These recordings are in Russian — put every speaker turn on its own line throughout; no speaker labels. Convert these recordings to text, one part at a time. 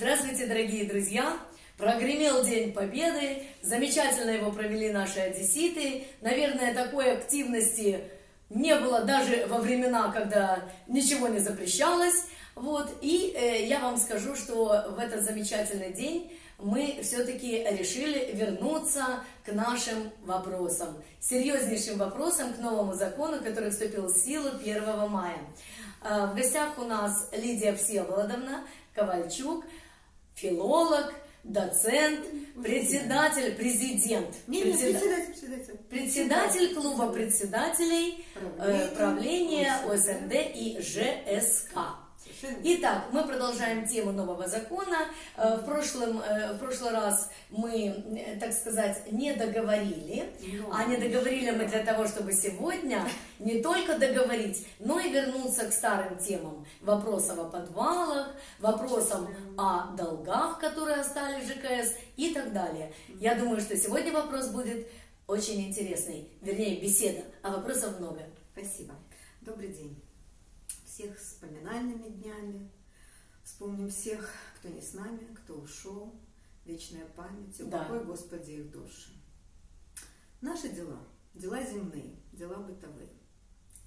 Здравствуйте, дорогие друзья! Прогремел День Победы, замечательно его провели наши одесситы. Наверное, такой активности не было даже во времена, когда ничего не запрещалось. И я вам скажу, что в этот замечательный день мы все-таки решили вернуться к нашим вопросам, серьезнейшим вопросам, к новому закону, который вступил в силу 1 мая. В гостях у нас Лидия Всеволодовна Ковальчук, филолог, доцент, председатель, председатель клуба председателей правления ОСНД и ЖСК. Итак, мы продолжаем тему нового закона. В прошлый раз мы, так сказать, не договорили, а не договорили мы для того, чтобы сегодня не только договорить, но и вернуться к старым темам. Вопросам о подвалах, вопросам о долгах, которые остались в ЖКС и так далее. Я думаю, что сегодня вопрос будет очень интересный, вернее, беседа, а вопросов много.
Спасибо. Добрый день. Всех с поминальными днями. Вспомним всех, кто не с нами, кто ушел. Вечная память, упокой, Господи, их души. Наши дела, дела земные, дела бытовые.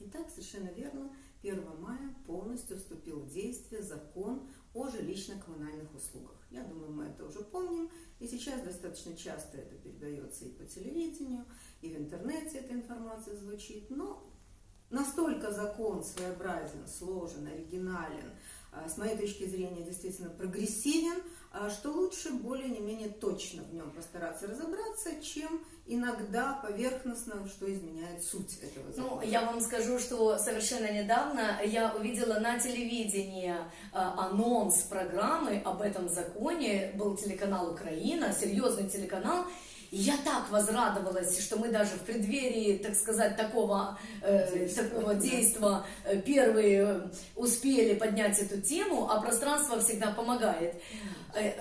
Итак, совершенно верно, 1 мая полностью вступил в действие закон о жилищно-коммунальных услугах. Я думаю, мы это уже помним, и сейчас достаточно часто это передается и по телевидению, и в интернете эта информация звучит, но настолько закон своеобразен, сложен, оригинален, с моей точки зрения действительно прогрессивен, что лучше более-не-менее точно в нем постараться разобраться, чем иногда поверхностно, что изменяет суть этого закона.
Я вам скажу, что совершенно недавно я увидела на телевидении анонс программы об этом законе, был телеканал «Украина», серьезный телеканал. И я так возрадовалась, что мы даже в преддверии, так сказать, такого действия первые успели поднять эту тему, а пространство всегда помогает.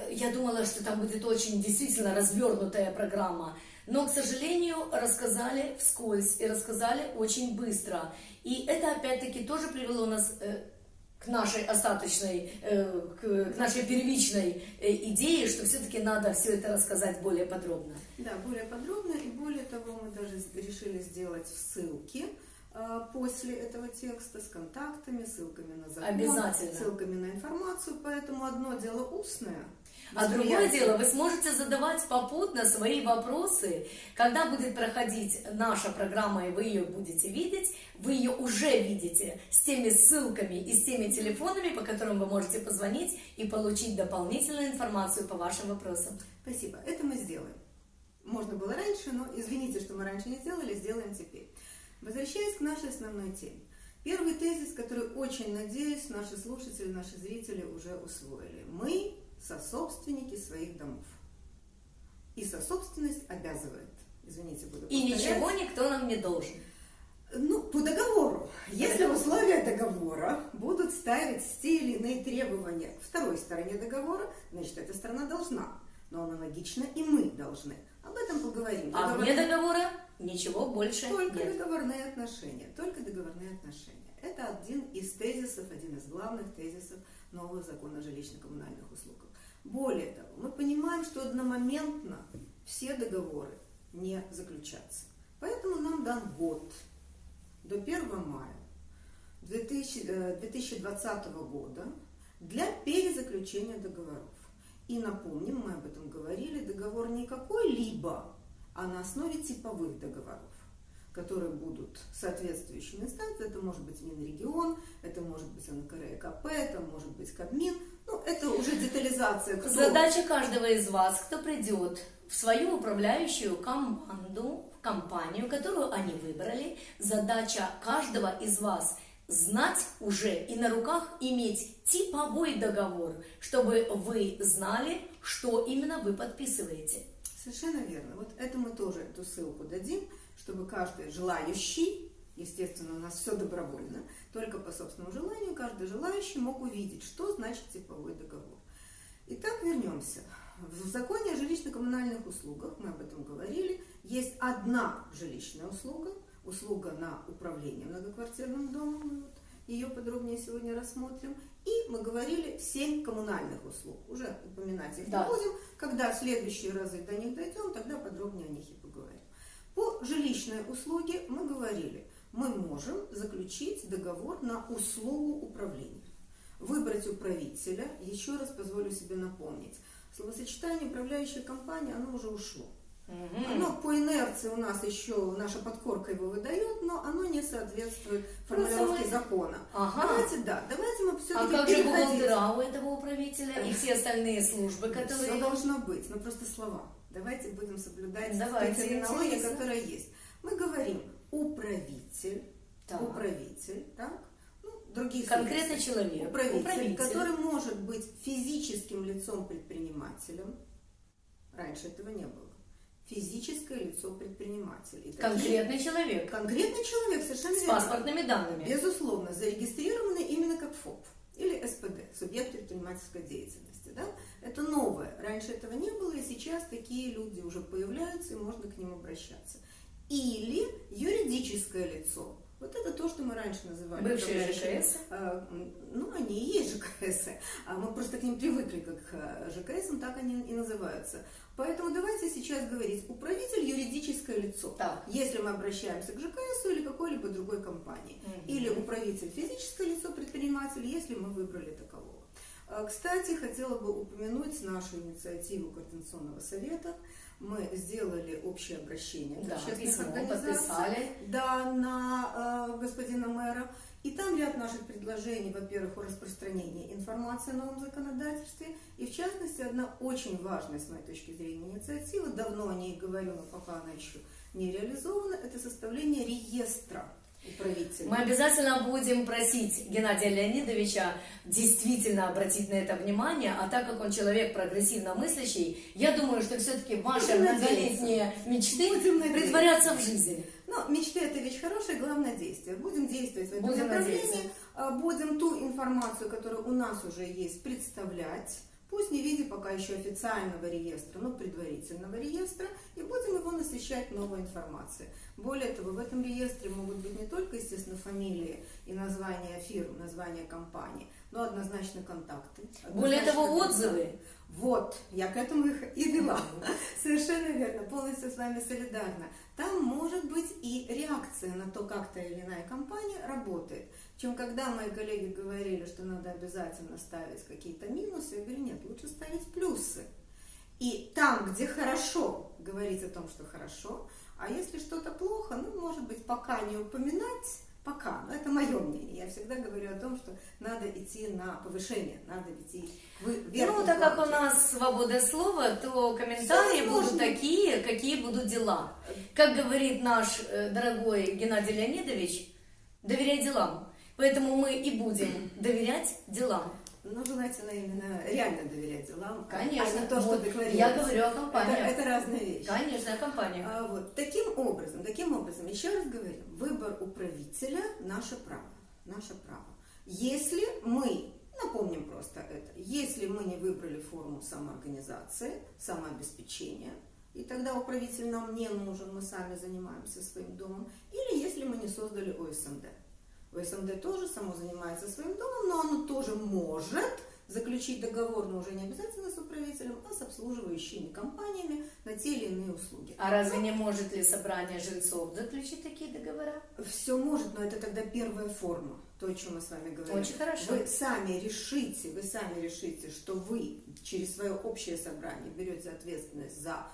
Я думала, что там будет очень действительно развернутая программа. Но, к сожалению, рассказали вскользь и рассказали очень быстро. И это, опять-таки, тоже привело нас к нашей остаточной, к нашей первичной идее, что все-таки надо все это рассказать более подробно.
Да, более подробно, и более того, мы даже решили сделать ссылки после этого текста с контактами, ссылками на закон,
обязательно,
ссылками на информацию, поэтому одно дело устное,
а другое дело, вы сможете задавать попутно свои вопросы, когда будет проходить наша программа, и вы ее будете видеть, вы ее уже видите с теми ссылками и с теми телефонами, по которым вы можете позвонить и получить дополнительную информацию по вашим вопросам.
Спасибо, это мы сделаем. Можно было раньше, но извините, что мы раньше не сделали, сделаем теперь. Возвращаясь к нашей основной теме. Первый тезис, который, очень надеюсь, наши слушатели, наши зрители уже усвоили. Мы сособственники своих домов. И сособственность обязывает. Извините, буду повторять.
И ничего никто нам не должен.
По договору. Если условия договора будут ставить те или иные требования второй стороне договора, значит, эта сторона должна. Но аналогично и мы должны. Об этом поговорим.
А вне договора ничего больше
только
нет.
Договорные отношения. Только договорные отношения. Это один из тезисов, один из главных тезисов нового закона о жилищно-коммунальных услугах. Более того, мы понимаем, что одномоментно все договоры не заключатся. Поэтому нам дан год до 1 мая 2020 года для перезаключения договоров. И напомним, мы об этом говорили, договор не какой-либо, а на основе типовых договоров, которые будут соответствующими инстанциями. Это может быть Минрегион, это может быть НКРЕКП, это может быть Кабмин. Это уже детализация.
Задача каждого из вас, кто придет в свою управляющую команду, в компанию, которую они выбрали, задача каждого из вас знать уже и на руках иметь типовой договор, чтобы вы знали, что именно вы подписываете.
Совершенно верно. Вот это мы тоже эту ссылку дадим, чтобы каждый желающий, естественно, у нас все добровольно, только по собственному желанию, каждый желающий мог увидеть, что значит типовой договор. Итак, вернемся. В законе о жилищно-коммунальных услугах, мы об этом говорили, есть одна жилищная услуга, услуга на управление многоквартирным домом. ее подробнее сегодня рассмотрим. И мы говорили 7 коммунальных услуг. Уже упоминать их не будем. Когда в следующие разы до них дойдем, тогда подробнее о них и поговорим. По жилищной услуге мы говорили, мы можем заключить договор на услугу управления. Выбрать управителя, еще раз позволю себе напомнить, словосочетание управляющая компания, оно уже ушло. Оно по инерции у нас еще, наша подкорка его выдает, но оно не соответствует формулировке закона. Давайте мы все-таки
как же бухгалтера у этого управителя и все остальные службы, которые...
Все должно быть, но просто слова. Давайте будем соблюдать терминологию, которая есть. Мы говорим управитель, так? Другие
конкретный человек,
управитель, который может быть физическим лицом-предпринимателем. Раньше этого не было. Физическое лицо-предприниматель.
Конкретный человек.
Конкретный человек, совершенно
верно. С паспортными данными.
Безусловно, зарегистрированный именно как ФОП или СПД, субъект предпринимательской деятельности. Да? Это новое. Раньше этого не было, и сейчас такие люди уже появляются, и можно к ним обращаться. Или юридическое лицо. Вот это то, что мы раньше называли.
Бывшие ЖКС?
Они и есть ЖКС. Мы просто к ним привыкли как к ЖКС, так они и называются. Поэтому давайте сейчас говорить управитель юридическое лицо. Если мы обращаемся к ЖКС или какой-либо другой компании. Или управитель физическое лицо, предприниматель, если мы выбрали такового. Кстати, хотела бы упомянуть нашу инициативу Координационного совета. Мы сделали общее обращение к общественных организациям на господина мэра. И там ряд наших предложений, во-первых, о распространении информации о новом законодательстве. И в частности, одна очень важная, с моей точки зрения, инициатива, давно о ней говорю, но пока она еще не реализована, это составление реестра управителей.
Мы обязательно будем просить Геннадия Леонидовича действительно обратить на это внимание, а так как он человек прогрессивно мыслящий, я думаю, что все-таки ваши многолетние мечты притворятся в жизнь.
Но мечты — это вещь хорошая, главное действие. Будем действовать в этом направлении, будем ту информацию, которая у нас уже есть, представлять, пусть не в виде пока еще официального реестра, но предварительного реестра, и будем его насыщать новой информацией. Более того, в этом реестре могут быть не только, естественно, фамилии и названия фирм, названия компаний, но однозначно контакты.
Более того, отзывы.
Вот, я к этому их и вела. Совершенно верно, полностью с вами солидарна. Там может быть и реакция на то, как та или иная компания работает. Чем когда мои коллеги говорили, что надо обязательно ставить какие-то минусы, я говорю, нет, лучше ставить плюсы. И там, где хорошо, говорить о том, что хорошо, а если что-то плохо, может быть, пока не упоминать, но это мое мнение. Я всегда говорю о том, что надо идти на повышение, надо идти вверх.
Так как у нас свобода слова, то комментарии будут такие, какие будут дела. Как говорит наш дорогой Геннадий Леонидович, доверяй делам. Поэтому мы и будем доверять делам.
Желательно именно реально доверять делам.
Конечно.
А не то, что декларируется.
Я говорю о компании.
Это разные вещи.
Конечно, о компании.
Таким образом, еще раз говорим, выбор управителя – наше право. Если мы, напомним просто это, если мы не выбрали форму самоорганизации, самообеспечения, и тогда управитель нам не нужен, мы сами занимаемся своим домом, или если мы не создали ОСМД. ОСМД тоже само занимается своим домом, но оно тоже может заключить договор, но уже не обязательно с управителем, а с обслуживающими компаниями на те или иные услуги.
А разве не может ли собрание жильцов заключить такие договора?
Все может, но это тогда первая форма, то, о чем мы с вами говорим.
Очень хорошо.
Вы сами решите, что вы через свое общее собрание берете ответственность за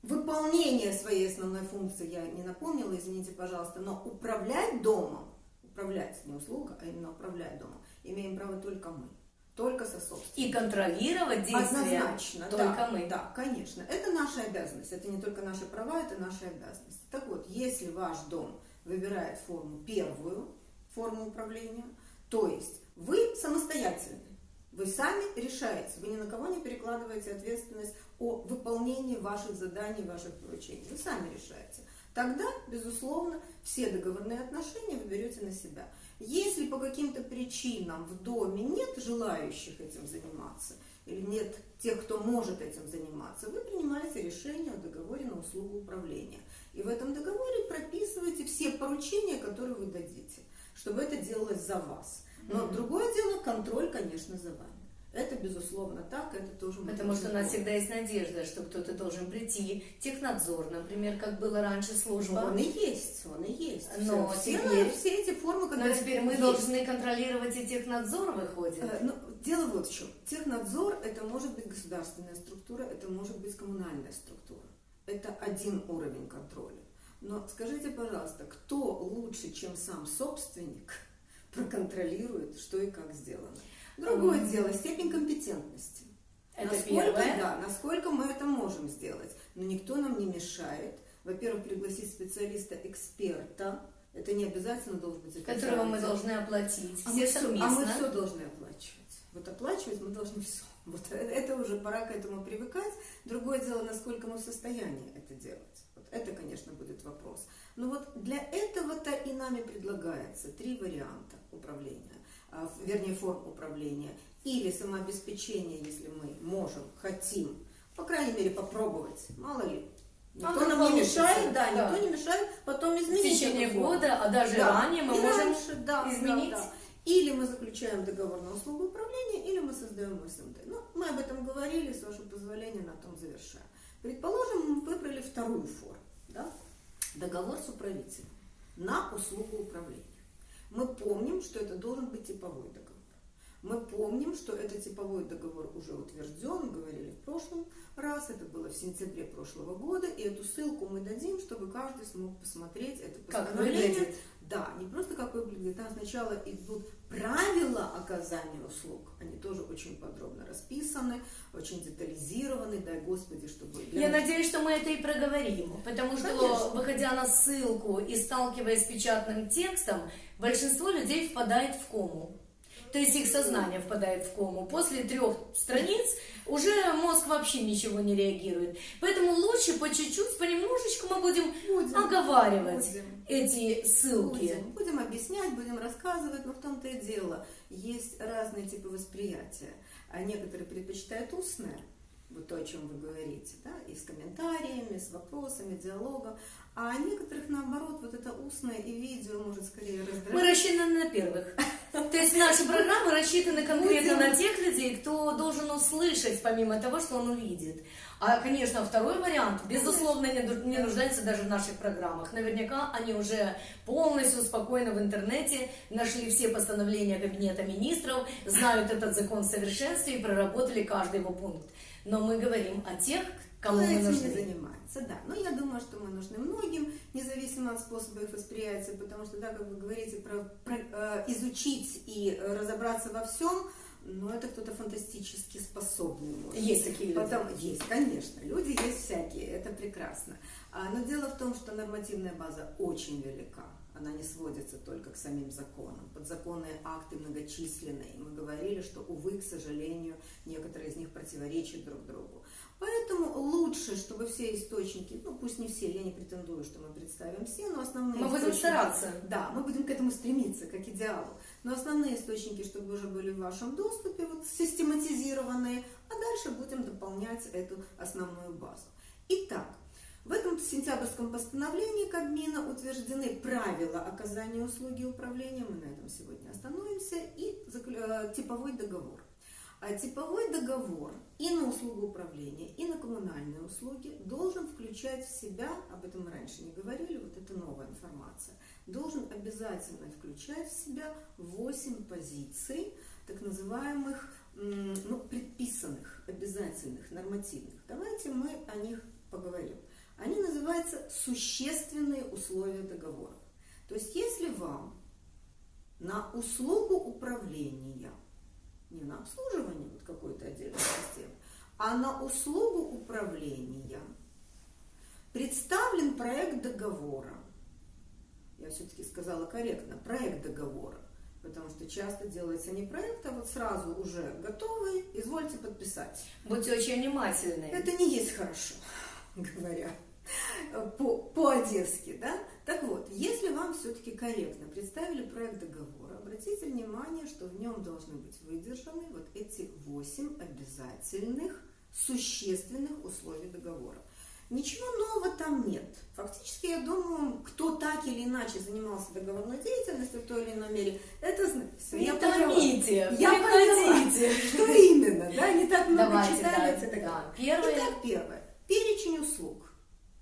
выполнение своей основной функции, я не напомнила, извините, пожалуйста, но управлять домом, управлять не услуга, а именно управлять домом, имеем право только мы. Только сособственность.
И контролировать действия
однозначно,
только мы.
Да, конечно. Это наша обязанность. Это не только наши права, это наши обязанности. Так вот, если ваш дом выбирает первую форму управления, то есть вы самостоятельны, вы сами решаете, вы ни на кого не перекладываете ответственность о выполнении ваших заданий, ваших поручений. Вы сами решаете. Тогда, безусловно, все договорные отношения вы берете на себя. Если по каким-то причинам в доме нет желающих этим заниматься, или нет тех, кто может этим заниматься, вы принимаете решение о договоре на услугу управления. И в этом договоре прописываете все поручения, которые вы дадите. чтобы это делалось за вас. Но другое дело, контроль, конечно, за вами. Это, безусловно, так, это тоже...
Потому что у нас всегда есть надежда, что кто-то должен прийти, технадзор, например, как было раньше служба.
Он и есть, он и есть.
Но
все эти формы,
но теперь мы должны контролировать и технадзор, выходит.
Дело вот в чем. Технадзор – это может быть государственная структура, это может быть коммунальная структура. Это один уровень контроля. Но скажите, пожалуйста, кто лучше, чем сам собственник, проконтролирует, что и как сделано? Другое дело, степень компетентности.
Это
насколько,
первое.
Да, насколько мы это можем сделать. Но никто нам не мешает. Во-первых, пригласить специалиста-эксперта. Это не обязательно должен быть официальный.
Которого мы должны оплатить.
А
Все совместно.
мы все должны оплачивать. Вот оплачивать мы должны все. Вот это уже пора к этому привыкать. Другое дело, насколько мы в состоянии это делать. Вот это, конечно, будет вопрос. Но вот для этого-то и нами предлагается 3 варианта управления. Вернее, форм управления, или самообеспечение, если мы можем, хотим, по крайней мере, попробовать, мало ли. Никто нам не мешает, никто не мешает потом изменить.
В течение года, а даже ранее мы можем изменить.
Да. Или мы заключаем договор на услугу управления, или мы создаем СМД. Ну, мы об этом говорили, с вашего позволения, на том завершаем. Предположим, мы выбрали вторую форму, да? Договор с управителем на услугу управления. Мы помним, что это должен быть типовой договор. Мы помним, что этот типовой договор уже утвержден, говорили в прошлый раз, это было в сентябре прошлого года, и эту ссылку мы дадим, чтобы каждый смог посмотреть это постановление.
Как выглядит.
Да, не просто как выглядит, там сначала идут правила оказания услуг, они тоже очень подробно расписаны, очень детализированы, дай Господи, чтобы...
Я надеюсь, что мы это и проговорим, потому что,
Конечно.
выходя на ссылку и сталкиваясь с печатным текстом, большинство людей впадает в кому. То есть их сознание впадает в кому. После 3 страниц уже мозг вообще ничего не реагирует. Поэтому лучше по чуть-чуть, понемножечку мы будем оговаривать эти ссылки.
Будем объяснять, будем рассказывать, но в том-то и дело. Есть разные типы восприятия. А некоторые предпочитают устное, вот то, о чем вы говорите, да, и с комментариями, с вопросами, диалогом. А некоторых, наоборот, вот это устное и видео может скорее раздражать.
Мы рассчитаны на первых. То есть наши программы рассчитаны конкретно на тех людей, кто должен услышать, помимо того, что он увидит. А, конечно, второй вариант, безусловно, не нуждается даже в наших программах. Наверняка они уже полностью спокойно в интернете нашли все постановления Кабинета министров, знают этот закон в совершенстве и проработали каждый его пункт. Но мы говорим о тех, кому мы нужны.
Не занимается, да. Но я думаю, что мы нужны многим, независимо от способа их восприятия, потому что, да, как вы говорите, изучить и разобраться во всем, но это кто-то фантастически способный. Может.
Есть такие люди.
Есть, конечно, люди есть всякие, это прекрасно. Но дело в том, что нормативная база очень велика. Она не сводится только к самим законам. Подзаконные акты многочисленные. Мы говорили, что, увы, к сожалению, некоторые из них противоречат друг другу. Поэтому лучше, чтобы все источники, ну пусть не все, я не претендую, что мы представим все, но основные
мы будем стараться.
Да, мы будем к этому стремиться, как идеалу. Но основные источники, чтобы уже были в вашем доступе, вот систематизированные, а дальше будем дополнять эту основную базу. Итак, в этом сентябрьском постановлении Кабмина утверждены правила оказания услуги управления, мы на этом сегодня остановимся, и типовой договор. А типовой договор и на услугу управления, и на коммунальные услуги должен включать в себя, об этом мы раньше не говорили, вот это новая информация, должен обязательно включать в себя 8 позиций, так называемых, предписанных, обязательных, нормативных. Давайте мы о них поговорим. Они называются существенные условия договора. То есть, если вам на услугу управления, не на обслуживание вот какой-то отдельной системы, а на услугу управления представлен проект договора, я все-таки сказала корректно, проект договора, потому что часто делается не проект, а вот сразу уже готовый, извольте подписать.
Будьте очень внимательны.
Это не есть хорошо, говоря по-одесски, да? Так вот, если вам все-таки корректно представили проект договора, обратите внимание, что в нем должны быть выдержаны вот эти 8 обязательных, существенных условий договора. Ничего нового там нет. Фактически, я думаю, кто так или иначе занимался договорной деятельностью в той или иной мере, это знает. Всё,
Не
я
томите,
приходите. Что именно, да? Не так много
Давайте,
читали.
Первое.
Итак, первое. Перечень услуг.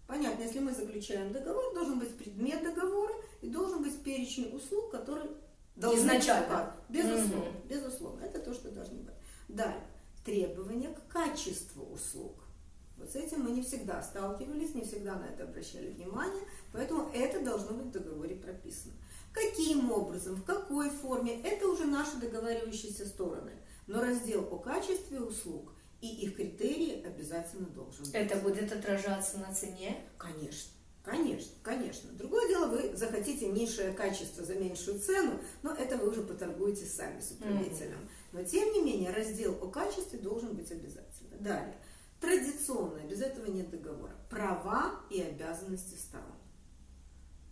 Понятно, если мы заключаем договор, должен быть предмет договора и должен быть перечень услуг, которые должны
изначально.
быть. Безусловно, безусловно. Это то, что должно быть. Далее. Требования к качеству услуг. Вот с этим мы не всегда сталкивались, не всегда на это обращали внимание, поэтому это должно быть в договоре прописано. Каким образом, в какой форме, это уже наши договаривающиеся стороны. Но раздел о качестве услуг и их критерии обязательно должен быть.
Это будет отражаться на цене?
Конечно. Конечно, конечно. Другое дело, вы захотите низшее качество за меньшую цену, но это вы уже поторгуете сами с управителем. Но тем не менее, раздел о качестве должен быть обязательно. Далее. Традиционно, без этого нет договора. Права и обязанности сторон.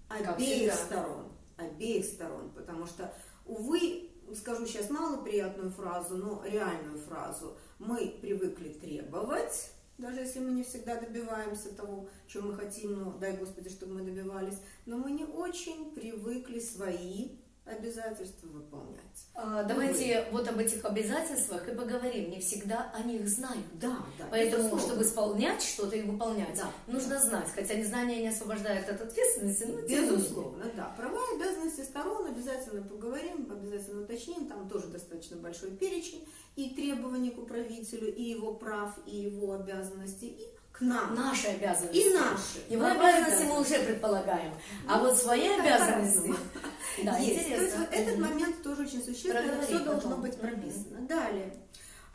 Обеих сторон. Потому что, увы, скажу сейчас малоприятную фразу, но реальную фразу. Мы привыкли требовать, даже если мы не всегда добиваемся того, чего мы хотим, ну, дай Господи, чтобы мы добивались, но мы не очень привыкли свои обязательства выполнять.
Давайте вот об этих обязательствах и поговорим. Не всегда о них знают.
Да.
Поэтому,
безусловно.
чтобы исполнять что-то и выполнять, нужно знать. Хотя незнание не освобождает от ответственности, но
безусловно, да. Права и обязанности сторон обязательно поговорим, обязательно уточним. Там тоже достаточно большой перечень и требований к управителю, и его прав, и его обязанностей, и к нам.
Наши обязанности.
И наши.
Его обязанности мы уже предполагаем. А вот свои обязанности... Да,
есть.
интересно.
То есть вот этот момент тоже очень существенный, это все должно быть прописано. Далее.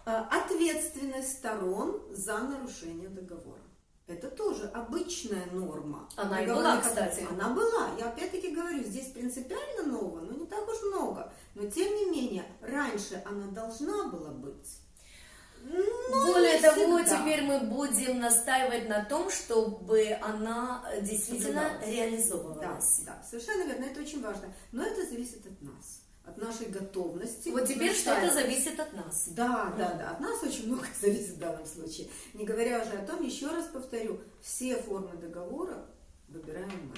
Ответственность сторон за нарушение договора. Это тоже обычная норма.
Она и была, кстати.
Она была. Я опять-таки говорю, здесь принципиально нового, но не так уж много. Но тем не менее, раньше она должна была быть.
Более того, теперь мы будем настаивать на том, чтобы она действительно реализовывалась.
Да, совершенно верно, это очень важно. Но это зависит от нас, от нашей готовности.
Вот теперь что-то зависит от нас.
Да, от нас очень много зависит в данном случае. Не говоря уже о том, еще раз повторю, все формы договора выбираем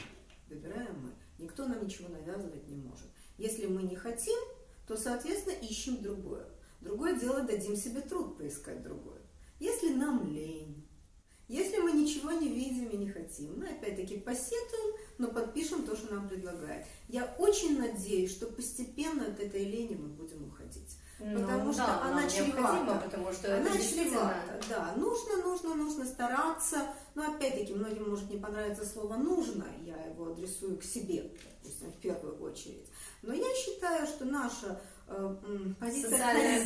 мы. Никто нам ничего навязывать не может. Если мы не хотим, то, соответственно, ищем другое. Другое дело, дадим себе труд поискать другое. Если нам лень, если мы ничего не видим и не хотим, мы опять-таки посетуем, но подпишем то, что нам предлагает. Я очень надеюсь, что постепенно от этой лени мы будем уходить. Потому что она чревата.
Потому что
она чревата. Да, нужно стараться. Но опять-таки, многим может не понравиться слово «нужно». Я его адресую к себе, допустим, в первую очередь. Но я считаю, что наша позиция социальная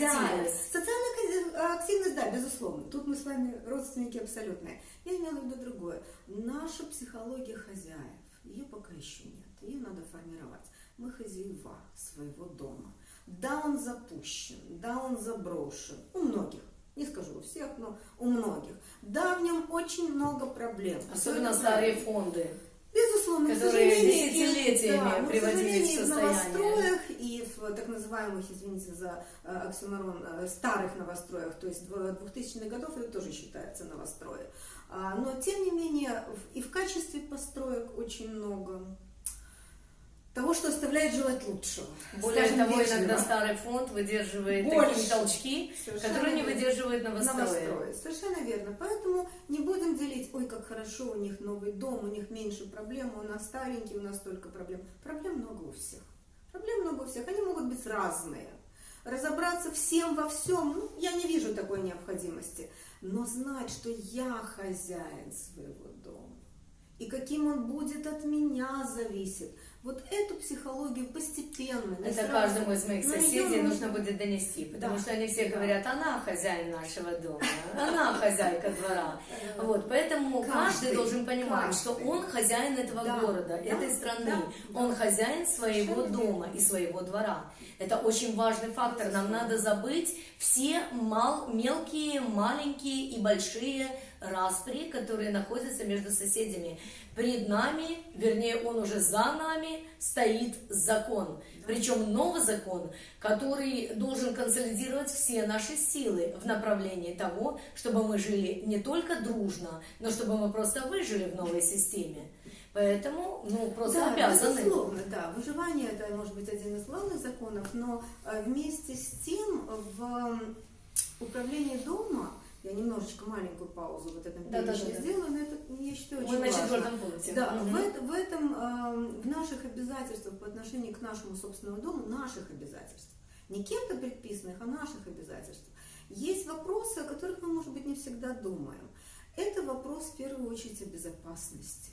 активность, да, безусловно. Тут мы с вами родственники абсолютные. Я имела в виду другое. Наша психология хозяев, ее пока еще нет. Ее надо формировать. Мы хозяева своего дома. Да, он запущен, да, он заброшен. У многих. Не скажу у всех, но у многих. Да, в нем очень много проблем.
Особенно старые фонды.
Безусловно,
которые десятилетиями приводились в
состояние. В новостроях и в так называемых, извините за оксюморон, старых новостроях, то есть 2000-х годов, это тоже считается новострои. Но, тем не менее, и в качестве построек очень много того, что оставляет желать лучшего.
Более того, иногда старый фонд выдерживает такие толчки, которые не выдерживают новострои.
Совершенно верно. Поэтому не будем делить, ой, как хорошо, у них новый дом, у них меньше проблем, у нас старенький, у нас столько проблем. Проблем много у всех. Они могут быть разные. Разобраться всем во всем, я не вижу такой необходимости. Но знать, что я хозяин своего дома, и каким он будет от меня зависит. Вот эту психологию постепенно.
Это каждому из моих соседей нужно будет донести, потому что они все говорят, она хозяин нашего дома, она хозяйка двора. Вот, поэтому каждый должен понимать, что он хозяин этого города, этой страны, он хозяин своего дома и своего двора. Это очень важный фактор. Нам надо забыть все мелкие, маленькие и большие распри, которые находятся между соседями. Пред нами, вернее, он уже за нами, нами стоит закон. Причем новый закон, который должен консолидировать все наши силы в направлении того, чтобы мы жили не только дружно, но чтобы мы просто выжили в новой системе. Поэтому, просто обязаны.
Безусловно, да. Выживание — это, может быть, один из главных законов, но вместе с тем в управлении дома, я немножечко маленькую паузу вот этом перечне сделаю, но это, я считаю, очень важно.
Мы на 4-м пункте.
Да, в наших обязательствах по отношению к нашему собственному дому, наших обязательств, не кем-то предписанных, а наших обязательств, есть вопросы, о которых мы, может быть, не всегда думаем. Это вопрос, в первую очередь, о безопасности.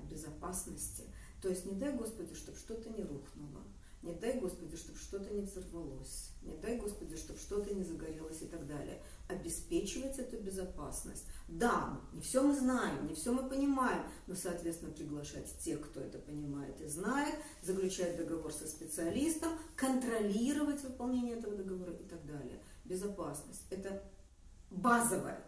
Безопасности. То есть не дай Господи, чтобы что-то не рухнуло, не дай Господи, чтобы что-то не взорвалось, не дай Господи, чтобы что-то не загорелось и так далее. Обеспечивать эту безопасность. Да, не все мы знаем, не все мы понимаем, но, соответственно, приглашать тех, кто это понимает и знает, заключать договор со специалистом, контролировать выполнение этого договора и так далее. Безопасность – это базовое.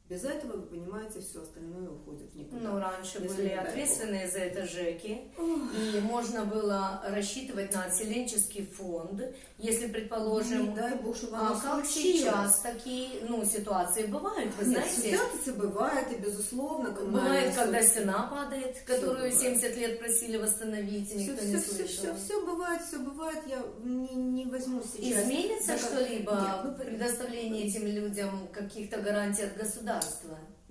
Без этого, вы понимаете, все остальное уходит в никуда.
Раньше были ответственные за это ЖЭКи, и можно было рассчитывать на отселенческий фонд, если, предположим,
не дай Бог, чтобы оно
как сейчас такие ситуации бывают, вы знаете?
Ситуации бывают, и безусловно.
Бывает, когда стена падает, которую 70 лет просили восстановить, и никто не слышал.
Все бывает, я не возьму сейчас.
Изменится что-либо в предоставлении этим людям каких-то гарантий от государства?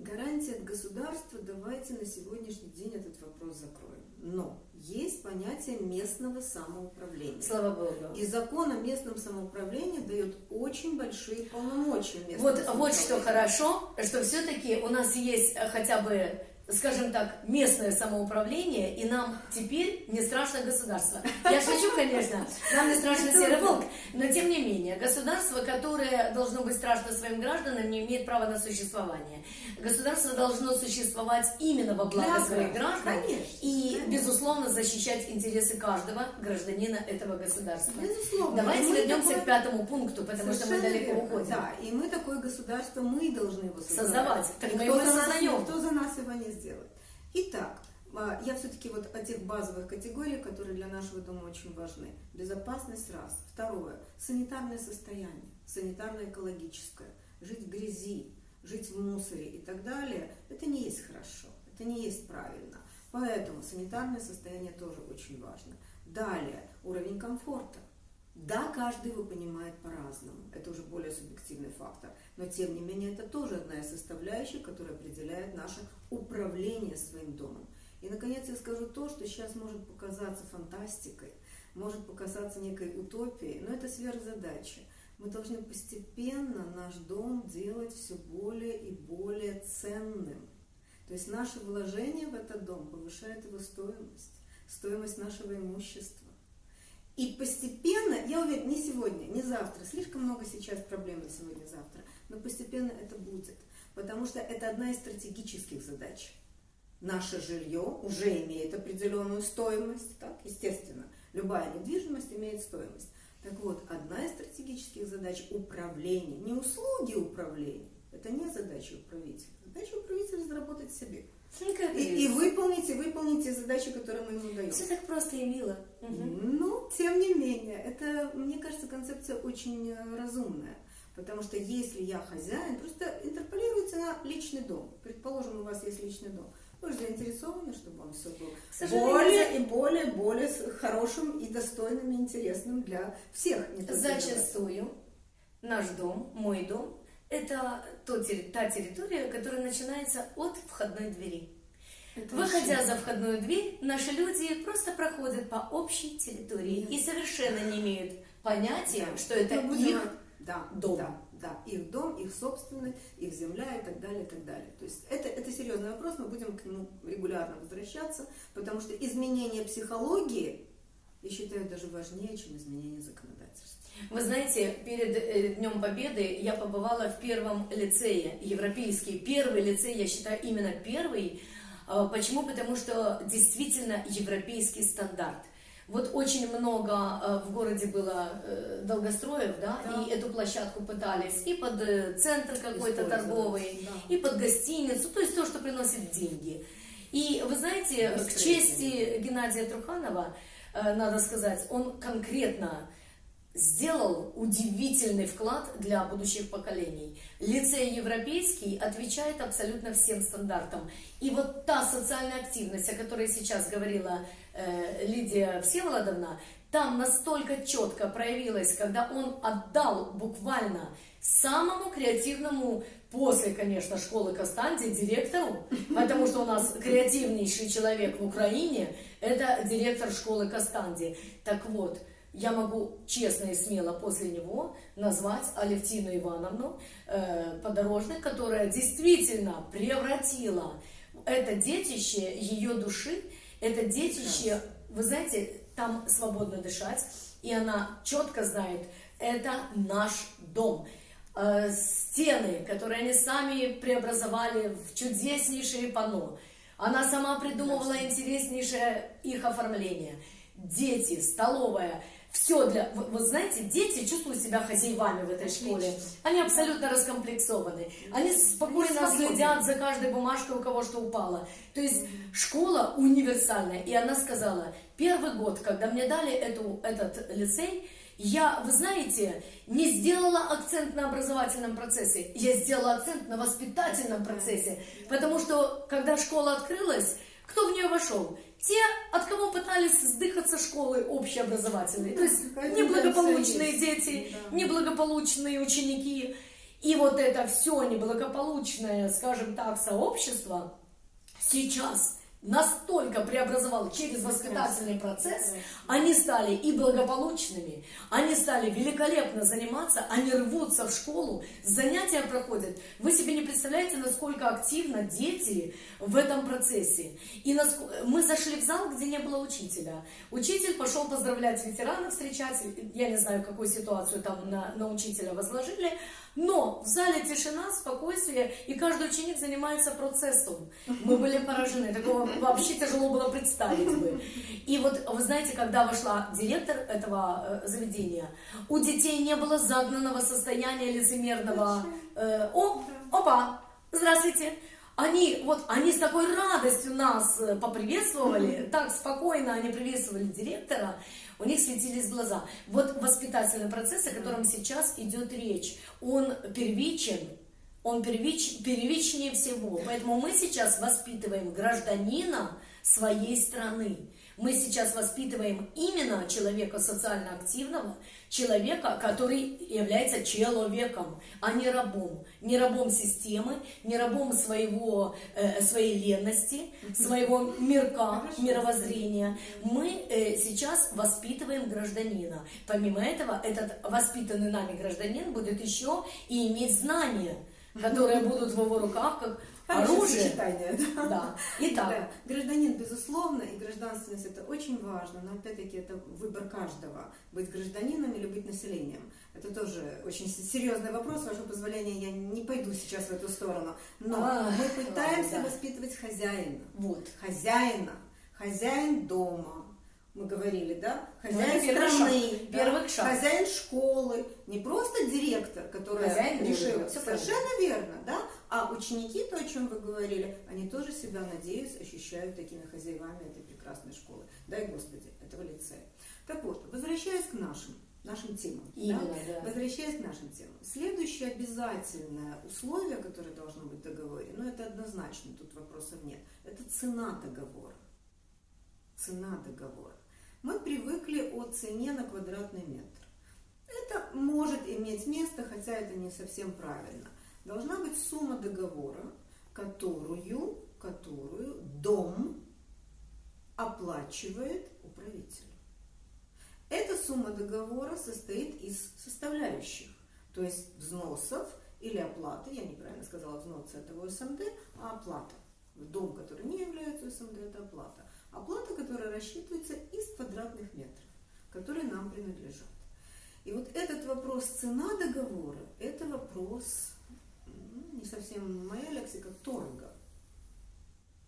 Гарантии от государства, давайте на сегодняшний день этот вопрос закроем. Но есть понятие местного самоуправления.
Слава Богу.
И закон о местном самоуправлении дает очень большие полномочия местному
самоуправлению. Вот что хорошо, что все-таки у нас есть хотя бы, скажем так, местное самоуправление, и нам теперь не страшно государство. Я шучу, конечно, нам не страшно серый волк, но тем не менее, государство, которое должно быть страшно своим гражданам, не имеет права на существование. Государство должно существовать именно во благо своих граждан и, безусловно, защищать интересы каждого гражданина этого государства.
Безусловно.
Давайте вернемся к 5-му пункту, потому что мы далеко уходим.
Да, и мы такое государство, мы должны его
создавать. Так мы
его
создаем.
Никто за нас его не сделает. Итак, я все-таки вот о тех базовых категориях, которые для нашего дома очень важны. Безопасность раз. Второе. Санитарное состояние, санитарно-экологическое. Жить в грязи, жить в мусоре и так далее, это не есть хорошо, это не есть правильно. Поэтому санитарное состояние тоже очень важно. Далее, уровень комфорта. Да, каждый его понимает по-разному, это уже более субъективный фактор, но тем не менее это тоже одна из составляющих, которая определяет наше управление своим домом. И, наконец, я скажу то, что сейчас может показаться фантастикой, может показаться некой утопией, но это сверхзадача. Мы должны постепенно наш дом делать все более и более ценным. То есть наше вложение в этот дом повышает его стоимость, стоимость нашего имущества. И постепенно, я уверена, не сегодня, не завтра, слишком много сейчас проблем на сегодня-завтра, но постепенно это будет, потому что это одна из стратегических задач. Наше жилье уже имеет определенную стоимость, так, естественно, любая недвижимость имеет стоимость. Так вот, одна из стратегических задач управления, не услуги управления, это не задача управителя. Задача управителя заработать себе. И выполнить те задачи, которые мы ему даем.
Все так просто и мило.
Но, тем не менее, это, мне кажется, концепция очень разумная. Потому что если я хозяин, просто интерполируйте на личный дом. Предположим, у вас есть личный дом. Вы же заинтересованы, чтобы он все был более хорошим и достойным и интересным для всех.
Зачастую наш дом, мой дом, это та территория, которая начинается от входной двери. Выходя за входную дверь, наши люди просто проходят по общей территории и совершенно не имеют понятия, что это их дом.
Да, их дом, их собственный, их земля и так далее, и так далее. То есть это серьезный вопрос, мы будем к нему регулярно возвращаться, потому что изменение психологии, я считаю, даже важнее, чем изменение законодательства.
Вы знаете, перед Днем Победы я побывала в первом лицее, европейский. Первый лицей, я считаю, именно первый. Почему? Потому что действительно европейский стандарт. Вот очень много в городе было долгостроев, да, и эту площадку пытались и под центр какой-то торговый, и под гостиницу, то есть то, что приносит деньги. И вы знаете, к чести Геннадия Труханова, надо сказать, он конкретно сделал удивительный вклад для будущих поколений. Лицей европейский отвечает абсолютно всем стандартам. И вот та социальная активность, о которой сейчас говорила Лидия Всеволодовна, там настолько четко проявилась, когда он отдал буквально самому креативному, после, конечно, школы Костанди, директору, потому что у нас креативнейший человек в Украине, это директор школы Костанди. Так вот, я могу честно и смело после него назвать Алевтину Ивановну Подорожных, которая действительно превратила это детище ее души, это детище, вы знаете, там свободно дышать, и она четко знает, это наш дом. Стены, которые они сами преобразовали в чудеснейшие панно. Она сама придумывала интереснейшее их оформление. Дети, столовая, все для... Вы знаете, дети чувствуют себя хозяевами в этой школе. Они абсолютно раскомплексованы. Они спокойно следят за каждой бумажкой, у кого что упало. То есть школа универсальная. И она сказала, первый год, когда мне дали этот лицей, я, вы знаете, не сделала акцент на образовательном процессе, я сделала акцент на воспитательном процессе. Потому что, когда школа открылась, кто в нее вошел? Те, от кого пытались сдыхаться школы общеобразовательные. То есть неблагополучные дети, неблагополучные ученики. И вот это все неблагополучное, скажем так, сообщество сейчас настолько преобразовал через воспитательный процесс, они стали и благополучными, они стали великолепно заниматься, они рвутся в школу, занятия проходят. Вы себе не представляете, насколько активно дети в этом процессе. И мы зашли в зал, где не было учителя. Учитель пошел поздравлять ветеранов, встречать, я не знаю, какую ситуацию там на учителя возложили, но в зале тишина, спокойствие, и каждый ученик занимается процессом. Мы были поражены, такого вообще тяжело было представить бы. И вот, вы знаете, когда вошла директор этого заведения, у детей не было загнанного состояния лицемерного опа, здравствуйте. Они с такой радостью нас поприветствовали, так спокойно они приветствовали директора, у них светились глаза. Вот воспитательный процесс, о котором сейчас идет речь, он первичен, он первичнее всего. Поэтому мы сейчас воспитываем гражданина своей страны. Мы сейчас воспитываем именно человека социально активного, человека, который является человеком, а не рабом. Не рабом системы, не рабом своей ленности, своего мирка, мировоззрения. Мы сейчас воспитываем гражданина. Помимо этого, этот воспитанный нами гражданин будет еще и иметь знания, которые будут в его руках, как оружие.
Да.
Итак.
Да. Гражданин, безусловно, и гражданственность это очень важно, но опять-таки это выбор каждого, быть гражданином или быть населением. Это тоже очень серьезный вопрос, с вашего позволения, я не пойду сейчас в эту сторону. Но мы пытаемся воспитывать хозяина.
Вот.
Хозяина. Хозяин дома. Мы говорили, да? Хозяин страны,
первый шаг.
Хозяин школы, не просто директор, который решил. Совершенно верно, да? А ученики, то, о чем вы говорили, они тоже себя, надеюсь, ощущают такими хозяевами этой прекрасной школы. Дай Господи, этого лицея. Так вот, возвращаясь к нашим темам.
Именно, да.
Возвращаясь к нашим темам. Следующее обязательное условие, которое должно быть в договоре, это однозначно, тут вопросов нет, это цена договора. Цена договора. Мы привыкли о цене на квадратный метр. Это может иметь место, хотя это не совсем правильно. Должна быть сумма договора, которую дом оплачивает управителю. Эта сумма договора состоит из составляющих, то есть взносов или оплаты, я неправильно сказала взносы этого СМД, а оплата. Дом, который не является СМД, это оплата. Оплата, которая рассчитывается из квадратных метров, которые нам принадлежат. И вот этот вопрос цена договора, это вопрос, не совсем моя лексика, торга.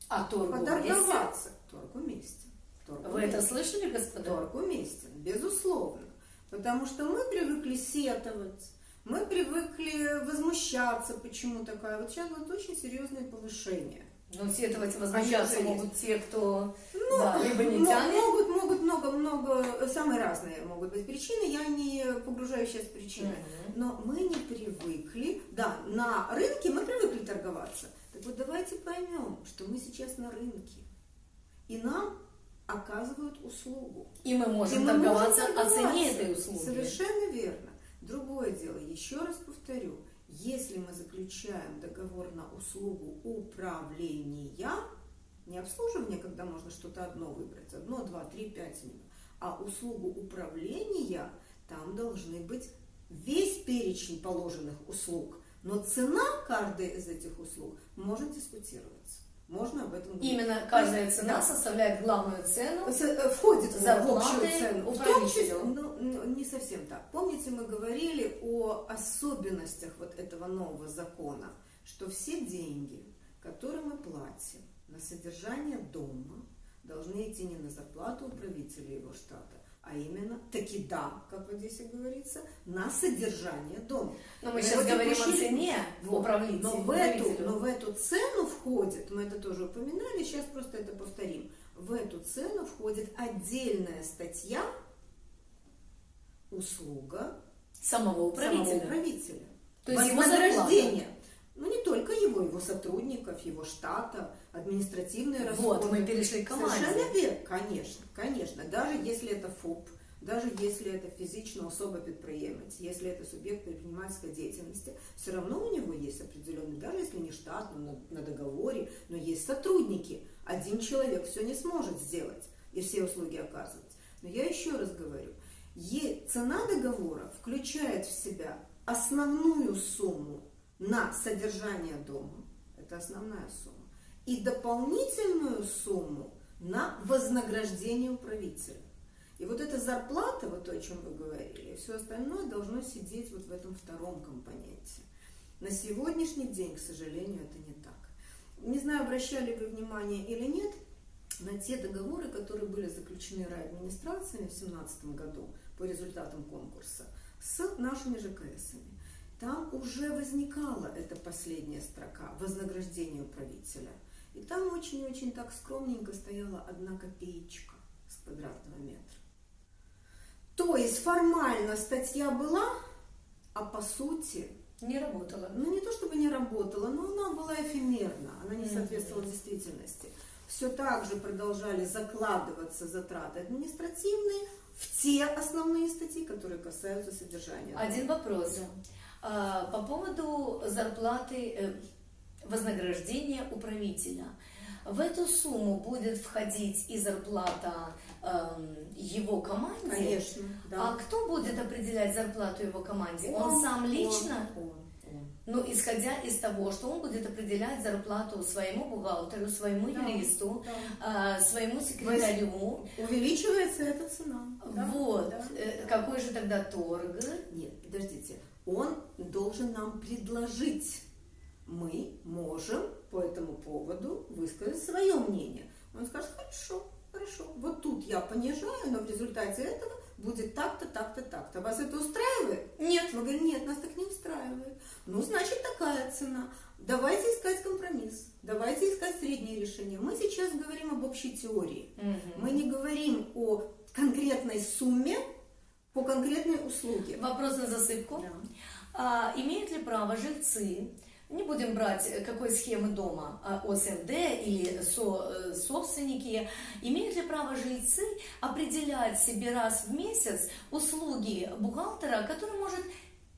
А торг
поторговаться. Торг уместен.
Вы это слышали, господа?
Торг уместен, безусловно. Потому что мы привыкли сетовать, мы привыкли возмущаться, почему такая. Вот сейчас вот очень серьезное повышение.
Но сетовать, возмущаться
Они уже
могут те, кто да, либо не тянет.
Могут много, самые разные могут быть причины, я не погружаюсь сейчас в причины. Но мы не привыкли, да, на рынке мы привыкли торговаться. Так вот давайте поймем, что мы сейчас на рынке, и нам оказывают услугу.
И мы можем
И мы
торговаться
можем
о цене
торговаться.
этой услуги.
Совершенно верно. Другое дело, еще раз повторю, если мы заключаем договор на услугу управления, не обслуживание, когда можно что-то одно выбрать, 1, 2, 3, 5 минут, а услугу управления, там должны быть весь перечень положенных услуг, но цена каждой из этих услуг может дискутироваться. Можно об этом говорить.
Именно каждая цена
Да.
составляет главную цену.
Входит в общую
Зарплаты
цену. В том числе,
управителю.
не совсем так. Помните, мы говорили о особенностях вот этого нового закона, что все деньги, которые мы платим на содержание дома, должны идти не на зарплату управителя его штата, а именно, таки да, как в Одессе говорится, на содержание дома.
Но мы сейчас говорим о цене управителя.
Но в эту цену входит, мы это тоже упоминали, сейчас просто это повторим, в эту цену входит отдельная статья услуга
самого управителя.
То
есть его
вознаграждение. Ну, не только его сотрудников, его штата, административные расходы.
Вот, мы перешли к команде.
Совершенно верно, конечно. Даже если это ФОП, даже если это физичная особа предприемец, если это субъект предпринимательской деятельности, все равно у него есть определенный, даже если не штатно, на договоре, но есть сотрудники. Один человек все не сможет сделать и все услуги оказывать. Но я еще раз говорю, цена договора включает в себя основную сумму на содержание дома, это основная сумма, и дополнительную сумму на вознаграждение управителя. И вот эта зарплата, вот то, о чем вы говорили, и все остальное должно сидеть вот в этом втором компоненте. На сегодняшний день, к сожалению, это не так. Не знаю, обращали вы внимание или нет, на те договоры, которые были заключены райадминистрациями в 2017 году по результатам конкурса с нашими ЖКСами. Там уже возникала эта последняя строка вознаграждения управителя. И там очень-очень так скромненько стояла 1 копеечка с квадратного метра. То есть формально статья была, а по сути...
Не работала.
Ну, не то чтобы не работала, но она была эфемерна, она не соответствовала действительности. Все так же продолжали закладываться затраты административные в те основные статьи, которые касаются содержания.
Один вопрос. По поводу зарплаты, вознаграждения управителя. В эту сумму будет входить и зарплата его команде?
Конечно, да.
А кто будет определять зарплату его команде? Он сам лично?
Он.
Ну, исходя из того, что он будет определять зарплату своему бухгалтеру, своему юристу, своему секретарю.
Увеличивается эта цена.
Вот.
Да.
Какой же тогда торг?
Нет, подождите. Он должен нам предложить. Мы можем по этому поводу высказать свое мнение. Он скажет, хорошо. Вот тут я понижаю, но в результате этого будет так-то, так-то, так-то. Вас это устраивает?
Нет.
Мы говорим, нет, нас так не устраивает. Ну, значит, такая цена. Давайте искать компромисс. Давайте искать среднее решение. Мы сейчас говорим об общей теории. Мы не говорим о конкретной сумме по конкретной услуге.
Вопрос на засыпку.
Да.
Имеют ли право жильцы, не будем брать какой схемы дома, ОСМД или собственники, имеют ли право жильцы определять себе раз в месяц услуги бухгалтера, который может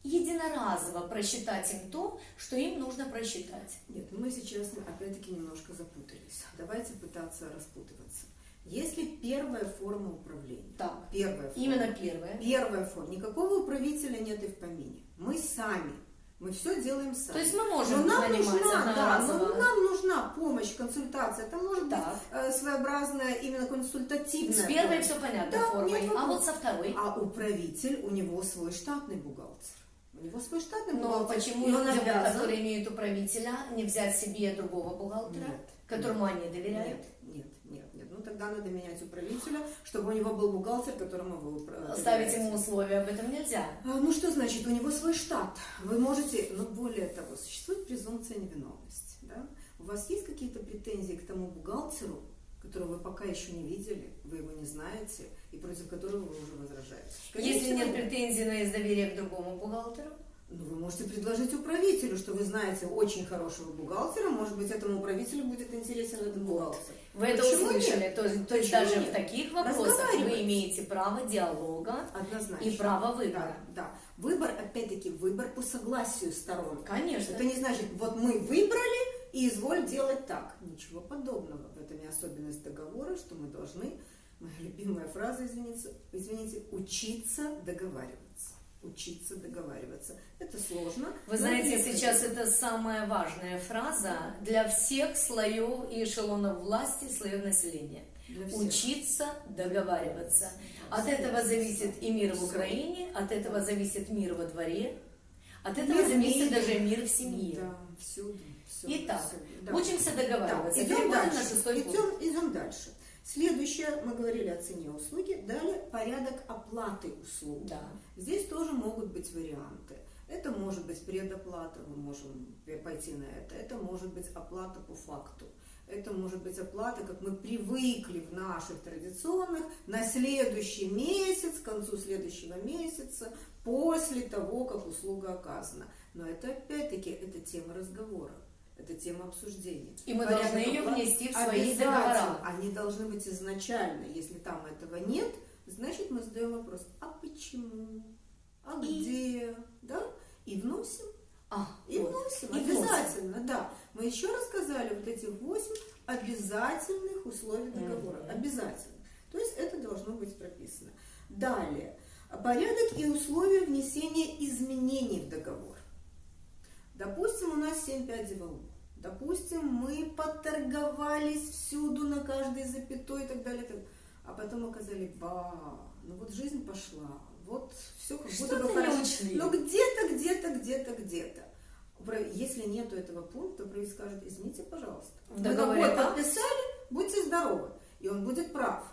единоразово просчитать им то, что им нужно просчитать?
Нет, мы сейчас опять-таки немножко запутались. Давайте пытаться распутываться. Если первая форма управления.
Так,
первая форма.
именно первая.
Первая форма. Никакого управителя нет и в помине. Мы сами. Мы все делаем сами.
То есть мы можем
но нам
заниматься одноразово.
нам нужна помощь, консультация. Это может
Так.
быть своеобразная именно консультативная.
С первой
помощь.
все понятно,
Да,
формой.
нет
А
вопросов.
вот со второй?
А управитель, у него свой штатный бухгалтер. У него свой штатный
Но
бухгалтер.
почему
и он
людям,
обязан...
которые имеют управителя, не взять себе другого бухгалтера?
Нет.
которому они доверяют?
Нет. Ну тогда надо менять управителя, чтобы у него был бухгалтер, которому вы доверяете.
Ставить ему условия об этом нельзя.
Ну что значит, у него свой штат. Вы можете, но более того, существует презумпция невиновности. Да? У вас есть какие-то претензии к тому бухгалтеру, которого вы пока еще не видели, вы его не знаете, и против которого вы уже возражаете?
Если нет претензий на доверие к другому бухгалтеру?
Ну, вы можете предложить управителю, что вы знаете очень хорошего бухгалтера, может быть, этому управителю будет интересен этот бухгалтер.
Вы это
Почему
услышали,
нет?
то есть даже
нет?
в таких вопросах вы имеете право диалога
Однозначно.
и право выбора.
Да. Выбор, опять-таки, выбор по согласию сторон.
Конечно.
Это не значит, вот мы выбрали и изволь делать так. Ничего подобного. В этом и особенность договора, что мы должны, моя любимая фраза, извините, учиться договариваться. Учиться договариваться. Это сложно.
Вы знаете, сейчас это самая важная фраза для всех слоев и эшелонов власти, слоев населения. Учиться договариваться. От этого зависит и мир в Украине, от этого зависит мир во дворе, от этого зависит даже мир в семье.
Да, всюду.
Итак,
да.
Учимся договариваться.
Да, идем
Переходим
дальше.
на 6-й пункт.
Идем дальше. Следующее, мы говорили о цене услуги, далее порядок оплаты услуг.
Да.
Здесь тоже могут быть варианты. Это может быть предоплата, мы можем пойти на это может быть оплата по факту. Это может быть оплата, как мы привыкли в наших традиционных, на следующий месяц, к концу следующего месяца, после того, как услуга оказана. Но это опять-таки, это тема разговора. Это тема обсуждения.
И мы должны ее внести в свои договора.
Они должны быть изначально. Если там этого нет, значит мы задаем вопрос, а почему? А где? Да? И вносим. Вносим. Обязательно, да. Мы еще раз сказали вот эти 8 обязательных условий договора. Обязательно. То есть это должно быть прописано. Далее. Порядок и условия внесения изменений в договор. Допустим, у нас 7 пядей во лбу. Допустим, мы поторговались всюду, на каждой запятой и так далее. А потом оказали, ну вот жизнь пошла, вот все как будто бы хорошо. Но где-то. Если нету этого пункта, правитель скажет, извините, пожалуйста. Вы договор подписали, будьте здоровы. И он будет прав.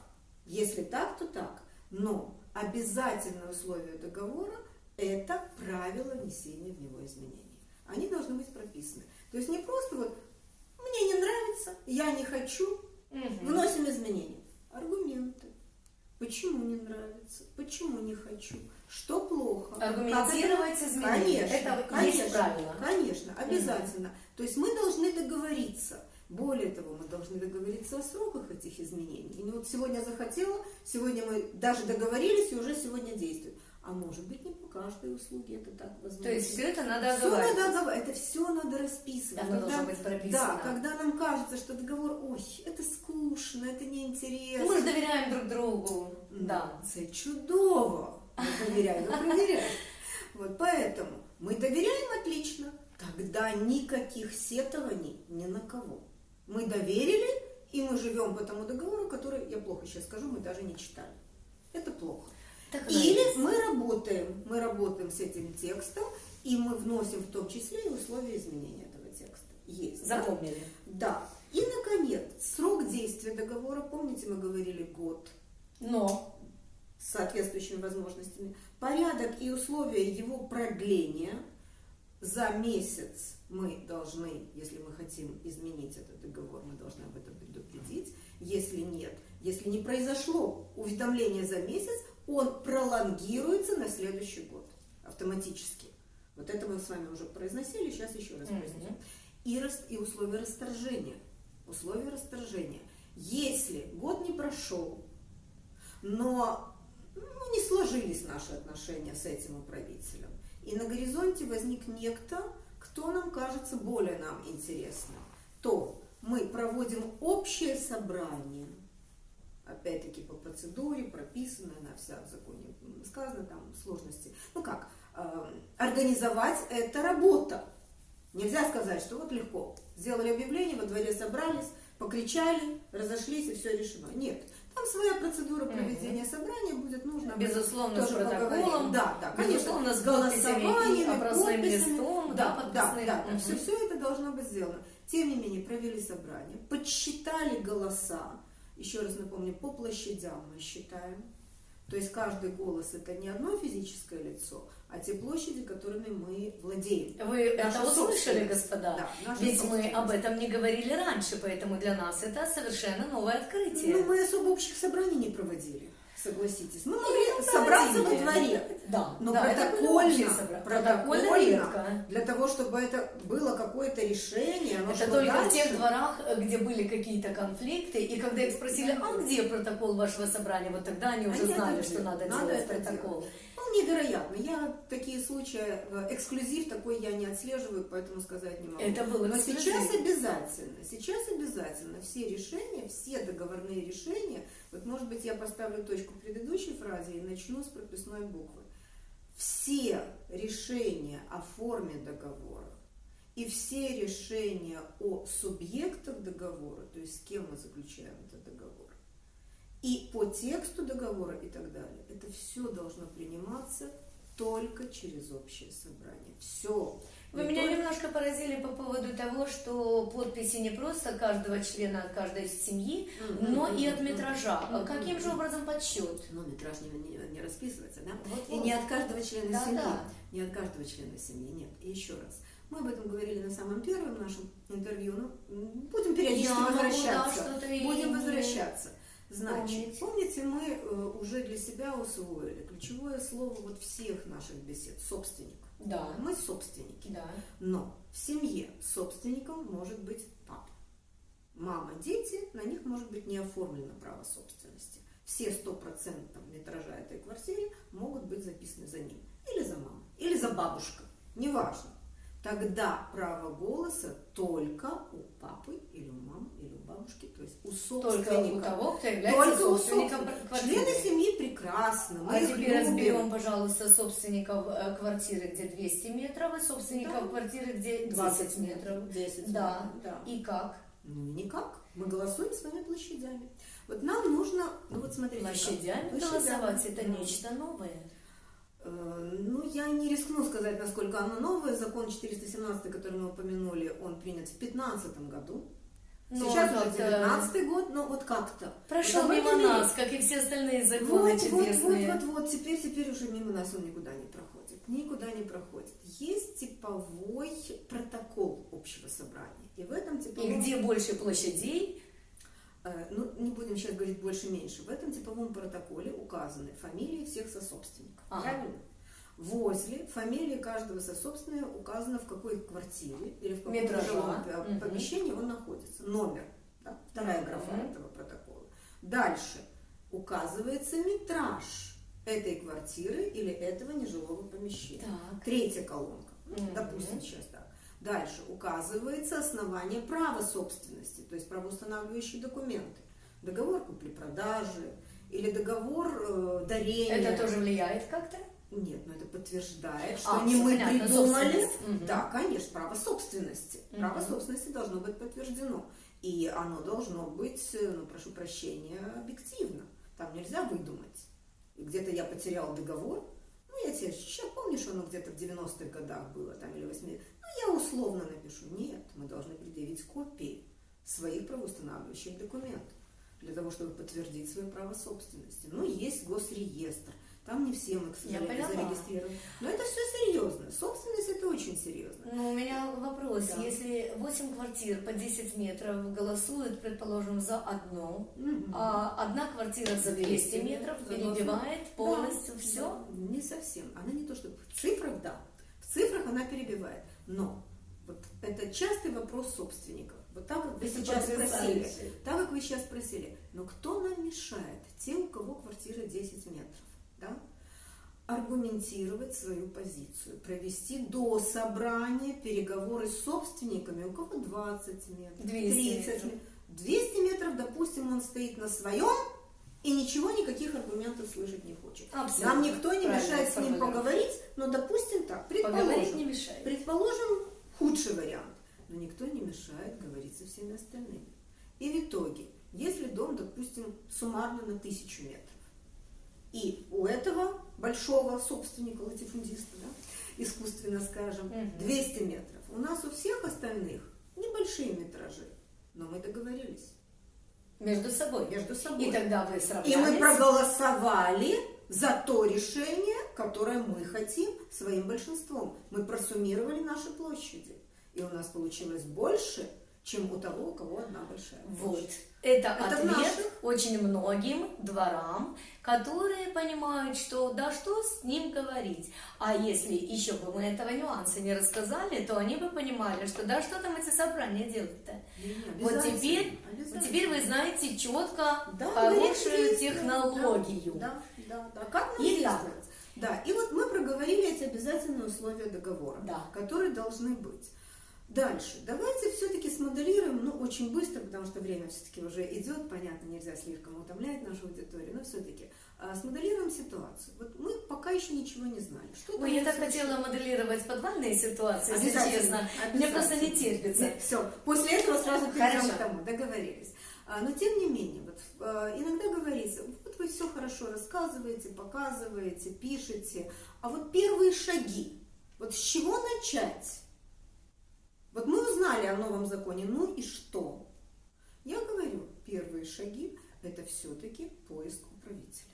Если так, то так. Но обязательное условие договора – это правило внесения в него изменений. Они должны быть прописаны. То есть не просто вот мне не нравится, я не хочу, вносим изменения. Аргументы. Почему не нравится, почему не хочу, что плохо.
Аргументировать изменения. Это есть правило.
Конечно, обязательно. То есть мы должны договориться. Более того, мы должны договориться о сроках этих изменений. И не вот сегодня захотела, сегодня мы даже договорились и уже сегодня действуем. А может быть, не по каждой услуге это так возможно.
То есть все это надо оговаривать.
Это все надо расписывать.
Это должно быть прописано.
Да, когда нам кажется, что договор, это скучно, это неинтересно.
Мы же доверяем друг другу. Да.
Это чудово. Мы доверяем, но проверяем. Вот поэтому мы доверяем отлично. Тогда никаких сетований ни на кого. Мы доверили, и мы живем по тому договору, который, я плохо сейчас скажу, мы даже не читали. Это плохо. Или мы работаем с этим текстом, и мы вносим в том числе и условия изменения этого текста. Есть.
Запомнили.
Да. И, наконец, срок действия договора, помните, мы говорили год.
Но.
С соответствующими возможностями. Порядок и условия его продления за месяц мы должны, если мы хотим изменить этот договор, мы должны об этом предупредить. Если нет, если не произошло уведомление за месяц, он пролонгируется на следующий год автоматически. Вот это мы с вами уже произносили, сейчас еще раз произнесем. И условия расторжения. Условия расторжения. Если год не прошел, но не сложились наши отношения с этим управителем, и на горизонте возник некто, кто нам кажется более нам интересным, то мы проводим общее собрание, опять-таки по процедуре, прописанной, она вся в законе сказано, там сложности. Организовать – это работа. Нельзя сказать, что вот легко. Сделали объявление, во дворе собрались, покричали, разошлись и все решено. Нет. Там своя процедура проведения собрания будет нужно.
Безусловно, с
тоже
протоколом.
поговорим. Да, конечно.
Безусловно, с
Голосованием,
опросным
подписями.
листом,
Да,
подписным.
да. Все это должно быть сделано. Тем не менее, провели собрание, подсчитали голоса. Еще раз напомню, по площадям мы считаем. То есть каждый голос это не одно физическое лицо, а те площади, которыми мы владеем.
Вы
Наша
это услышали,
собственность.
господа?
Да, наша
Ведь мы
собственность.
об этом не говорили раньше, поэтому для нас это совершенно новое открытие.
Ну, мы особо общих собраний не проводили, согласитесь. Мы могли собраться во дворе.
Да,
Но
да, это были общие собрания. Протокольно редко.
для того, чтобы это было какое-то решение, оно
Это
шло
только
дальше.
в тех дворах, где были какие-то конфликты, и когда их спросили, а где протокол вашего собрания, вот тогда они уже
Они
знали,
это
что
делают.
надо
Надо
делать
это
протокол.
Вполне вероятно. Я такие случаи, эксклюзив такой я не отслеживаю, поэтому сказать не могу.
Это был
Но
эксклюзив.
сейчас обязательно все решения, все договорные решения, вот может быть я поставлю точку в предыдущей фразе и начну с прописной буквы. Все решения о форме договора и все решения о субъектах договора, то есть с кем мы заключаем этот договор, и по тексту договора и так далее, это все должно приниматься только через общее собрание. Все.
Вы меня немножко поразили по поводу того, что подписи не просто каждого члена каждой семьи, но и от метража. Каким же образом подсчет?
Ну, метраж не расписывается, да?
Вот,
И не от каждого члена
Да,
семьи.
да.
Не от каждого члена семьи, нет. И еще раз. Мы об этом говорили на самом первом нашем интервью. Ну, будем периодически
Я могу, да,
возвращаться.
что-то и
Будем
не
возвращаться. Значит,
помнить.
помните, мы уже для себя усвоили ключевое слово вот всех наших бесед – собственник.
Да.
Мы собственники.
Да.
Но в семье собственником может быть папа. Мама, дети, на них может быть не оформлено право собственности. Все 100% метража этой квартиры могут быть записаны за ним. Или за мамой, или за бабушкой. Неважно. Тогда право голоса только у папы, или у мамы, или у бабушки, то есть у собственника.
Только у того, кто является
Только у
собственником
собственника.
квартиры.
Члены семьи прекрасно. Мы
А
их
теперь
любим.
разберем, пожалуйста, собственников квартиры, где 200 метров, и собственников
Да.
квартиры, где 20 метров.
10
Да.
метров, да.
И как?
Ну, никак. Мы голосуем своими площадями. Вот нам нужно, ну вот смотрите.
Площадями голосовать это нечто новое.
Ну, я не рискну сказать, насколько оно новое. Закон 417, который мы упомянули, он принят в 2015 году.
Ну,
Сейчас
а
уже 19 год, но вот как-то.
Прошел
Вот об
мимо
этом и
нас,
речь.
как и все остальные законы чудесные.
Вот, теперь уже мимо нас он никуда не проходит. Никуда не проходит. Есть типовой протокол общего собрания. И в этом
И
типовом...
где больше площадей,
Ну, не будем сейчас говорить больше-меньше. В этом типовом протоколе указаны фамилии всех сособственников.
Ага.
Правильно? Возле фамилии каждого сособственника указано, в какой квартире или в каком
Метража.
жилом помещении он находится. Номер. Да? Вторая графа этого протокола. Дальше указывается метраж этой квартиры или этого нежилого помещения.
Так.
Третья колонка. Допустим, сейчас так. Дальше указывается основание права собственности, то есть правоустанавливающие документы. Договор купли-продажи или договор дарения.
это тоже влияет как-то?
Нет, но это подтверждает, что не
всё
мы
понятно,
придумали.
собственность. Мгм.
Да, конечно, право собственности. Право
Мгм.
собственности должно быть подтверждено. И оно должно быть, ну, прошу прощения, объективно. Там нельзя выдумать. И где-то я потерял договор. Ну, я тебе сейчас помнишь, оно где-то в 90-х годах было, там, или 80-х. Ну, я условно напишу. Нет, мы должны предъявить копии своих правоустанавливающих документов для того, чтобы подтвердить свое право собственности. Ну, есть госреестр. Там не все мы, к сожалению, зарегистрированы. Но это все серьезно. Собственность это очень серьезно.
Ну, у меня вопрос.
Да.
Если 8 квартир по 10 метров голосуют, предположим, за одну,
Мгм.
а одна квартира за 200 метров перебивает полностью
Да,
все?
да, не совсем. Она не то, что в цифрах, да. В цифрах она перебивает. Но вот это частый вопрос собственников. Вот так, как вы
Это
сейчас спросили.
потрясающе.
Так, как вы сейчас спросили. Но кто нам мешает? Те, у кого квартира 10 метров. Да? Аргументировать свою позицию, провести до собрания переговоры с собственниками, у кого 20 метров,
200
30
метров.
200 метров, допустим, он стоит на своем и ничего, никаких аргументов слышать не хочет.
Абсолютно
Нам никто не
правильно
мешает с ним
сформулировано.
поговорить, но, допустим, так,
Поговорить
предположим,
не мешает.
предположим, худший вариант, но никто не мешает говорить со всеми остальными. И в итоге Если дом, допустим, суммарно на 1000 метров, и у этого большого собственника, латифундиста, да, искусственно скажем, 200 метров, у нас у всех остальных небольшие метражи, но мы договорились.
Между собой.
Между собой.
И тогда вы сравнялись.
И мы проголосовали за то решение, которое мы хотим своим большинством. Мы просуммировали наши площади. И у нас получилось больше, чем у того, у кого одна большая площадь.
Вот. Это ответ
наших...
очень многим дворам, которые понимают, что да что с ним говорить. А если еще бы мы этого нюанса не рассказали, то они бы понимали, что да что там эти собрания делают-то. Вот теперь вы знаете четко хорошую технологию.
Да. Как нам действовать? Да, и вот мы проговорили эти обязательные условия договора, которые должны быть. Дальше. Давайте все-таки смоделируем, очень быстро, потому что время все-таки уже идет, понятно, нельзя слишком утомлять нашу аудиторию, но все-таки смоделируем ситуацию. Вот мы пока еще ничего не знали.
Я так хотела моделировать подвальные ситуации, если честно. Мне просто не терпится.
Все, после этого сразу перейдем к тому, договорились. Но тем не менее, вот, иногда говорится, вот вы все хорошо рассказываете, показываете, пишете, а вот первые шаги, вот с чего начать? Вот мы узнали о новом законе, ну и что? Я говорю, первые шаги – это все-таки поиск управителя.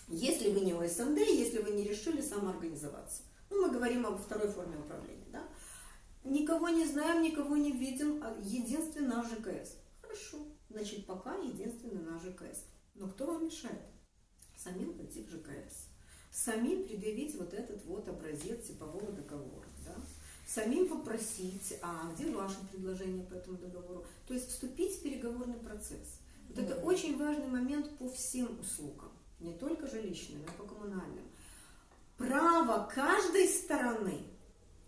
Если вы не ОСМД, если вы не решили самоорганизоваться. Мы говорим об второй форме управления. Да? Никого не знаем, никого не видим, единственный наш ЖКС. Хорошо, значит, пока единственный наш ЖКС. Но кто вам мешает? Самим пойти в ЖКС. Самим предъявить вот этот вот образец типового договора. Да? Самим попросить, а где ваше предложение по этому договору? То есть вступить в переговорный процесс. Вот это очень важный момент по всем услугам, не только жилищным, но и по коммунальным. Право каждой стороны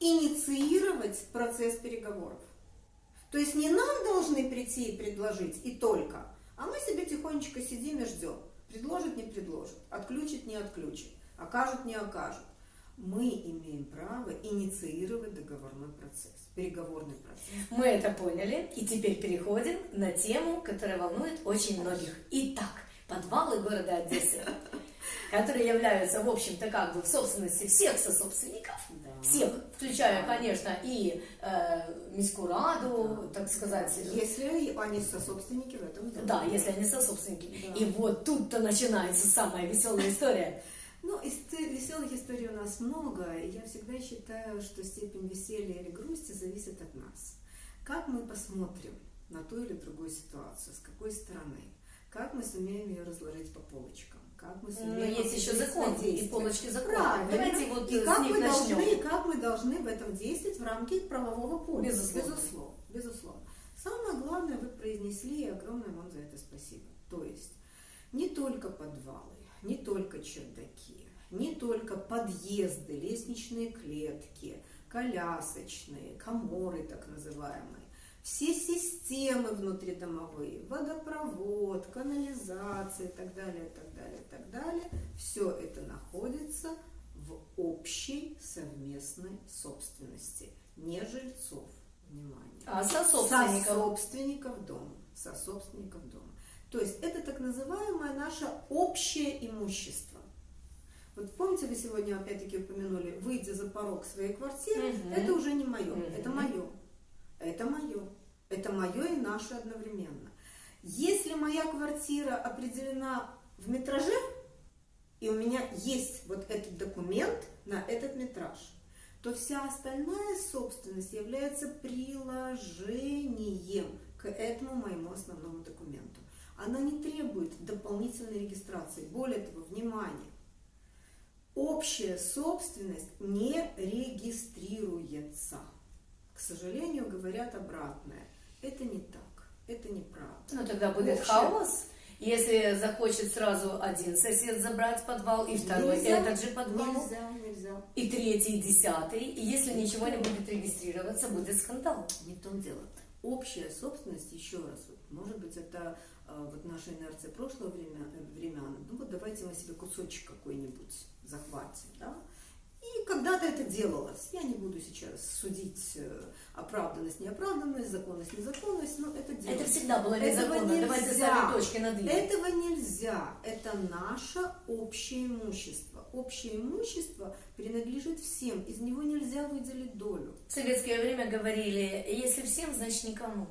инициировать процесс переговоров. То есть не нам должны прийти и предложить, и только, а мы себе тихонечко сидим и ждем. Предложит, не предложит, отключит, не отключит, окажет, не окажет. Мы имеем право инициировать договорной процесс, переговорный процесс.
Мы это поняли, и теперь переходим на тему, которая волнует очень многих. Итак, подвалы города Одессы, которые являются, в общем-то, как бы в собственности всех сособственников, всех, включая, конечно, и Міськраду, так сказать.
Если они сособственники в этом доме.
Да, если они сособственники. Да. И вот тут-то начинается самая веселая история.
Веселых историй у нас много, и я всегда считаю, что степень веселья или грусти зависит от нас. Как мы посмотрим на ту или другую ситуацию, с какой стороны, как мы сумеем ее разложить по полочкам, как мы сумеем...
Но есть еще закон, и полочки закона.
Правильно.
Давайте вот
и
как
мы должны в этом действовать в рамках правового поля. Безусловно. Самое главное вы произнесли, и огромное вам за это спасибо. То есть не только подвалы, не только чердаки, не только подъезды, лестничные клетки, колясочные, каморы так называемые, все системы внутридомовые, водопровод, канализация и так далее, все это находится в общей совместной собственности, не жильцов, внимание,
а сособственников
дома. То есть это так называемое наше общее имущество. Вот помните, вы сегодня опять-таки упомянули, выйдя за порог своей квартиры, это уже не мое, это мое. Это мое и наше одновременно. Если моя квартира определена в метраже, и у меня есть вот этот документ на этот метраж, то вся остальная собственность является приложением к этому моему основному документу. Она не требует дополнительной регистрации. Более того, внимание, общая собственность не регистрируется. К сожалению, говорят обратное. Это не так, это неправда.
Ну тогда будет хаос. Если захочет сразу один сосед забрать подвал, и второй этот же подвал,
нельзя.
И третий, и 10-й, и если ничего не будет регистрироваться, будет скандал.
Не в том дело. Общая собственность, еще раз, может быть, это вот наша инерция прошлого времени, ну вот давайте мы себе кусочек какой-нибудь захватим, да, и И когда-то это делалось. Я не буду сейчас судить оправданность, неоправданность, законность, незаконность, но это делалось.
Это всегда было
Этого
незаконно. Давайте
нельзя.
ставим точки над «и».
Этого нельзя. Это наше общее имущество. Общее имущество принадлежит всем. Из него нельзя выделить долю.
В советское время говорили, если всем, значит никому.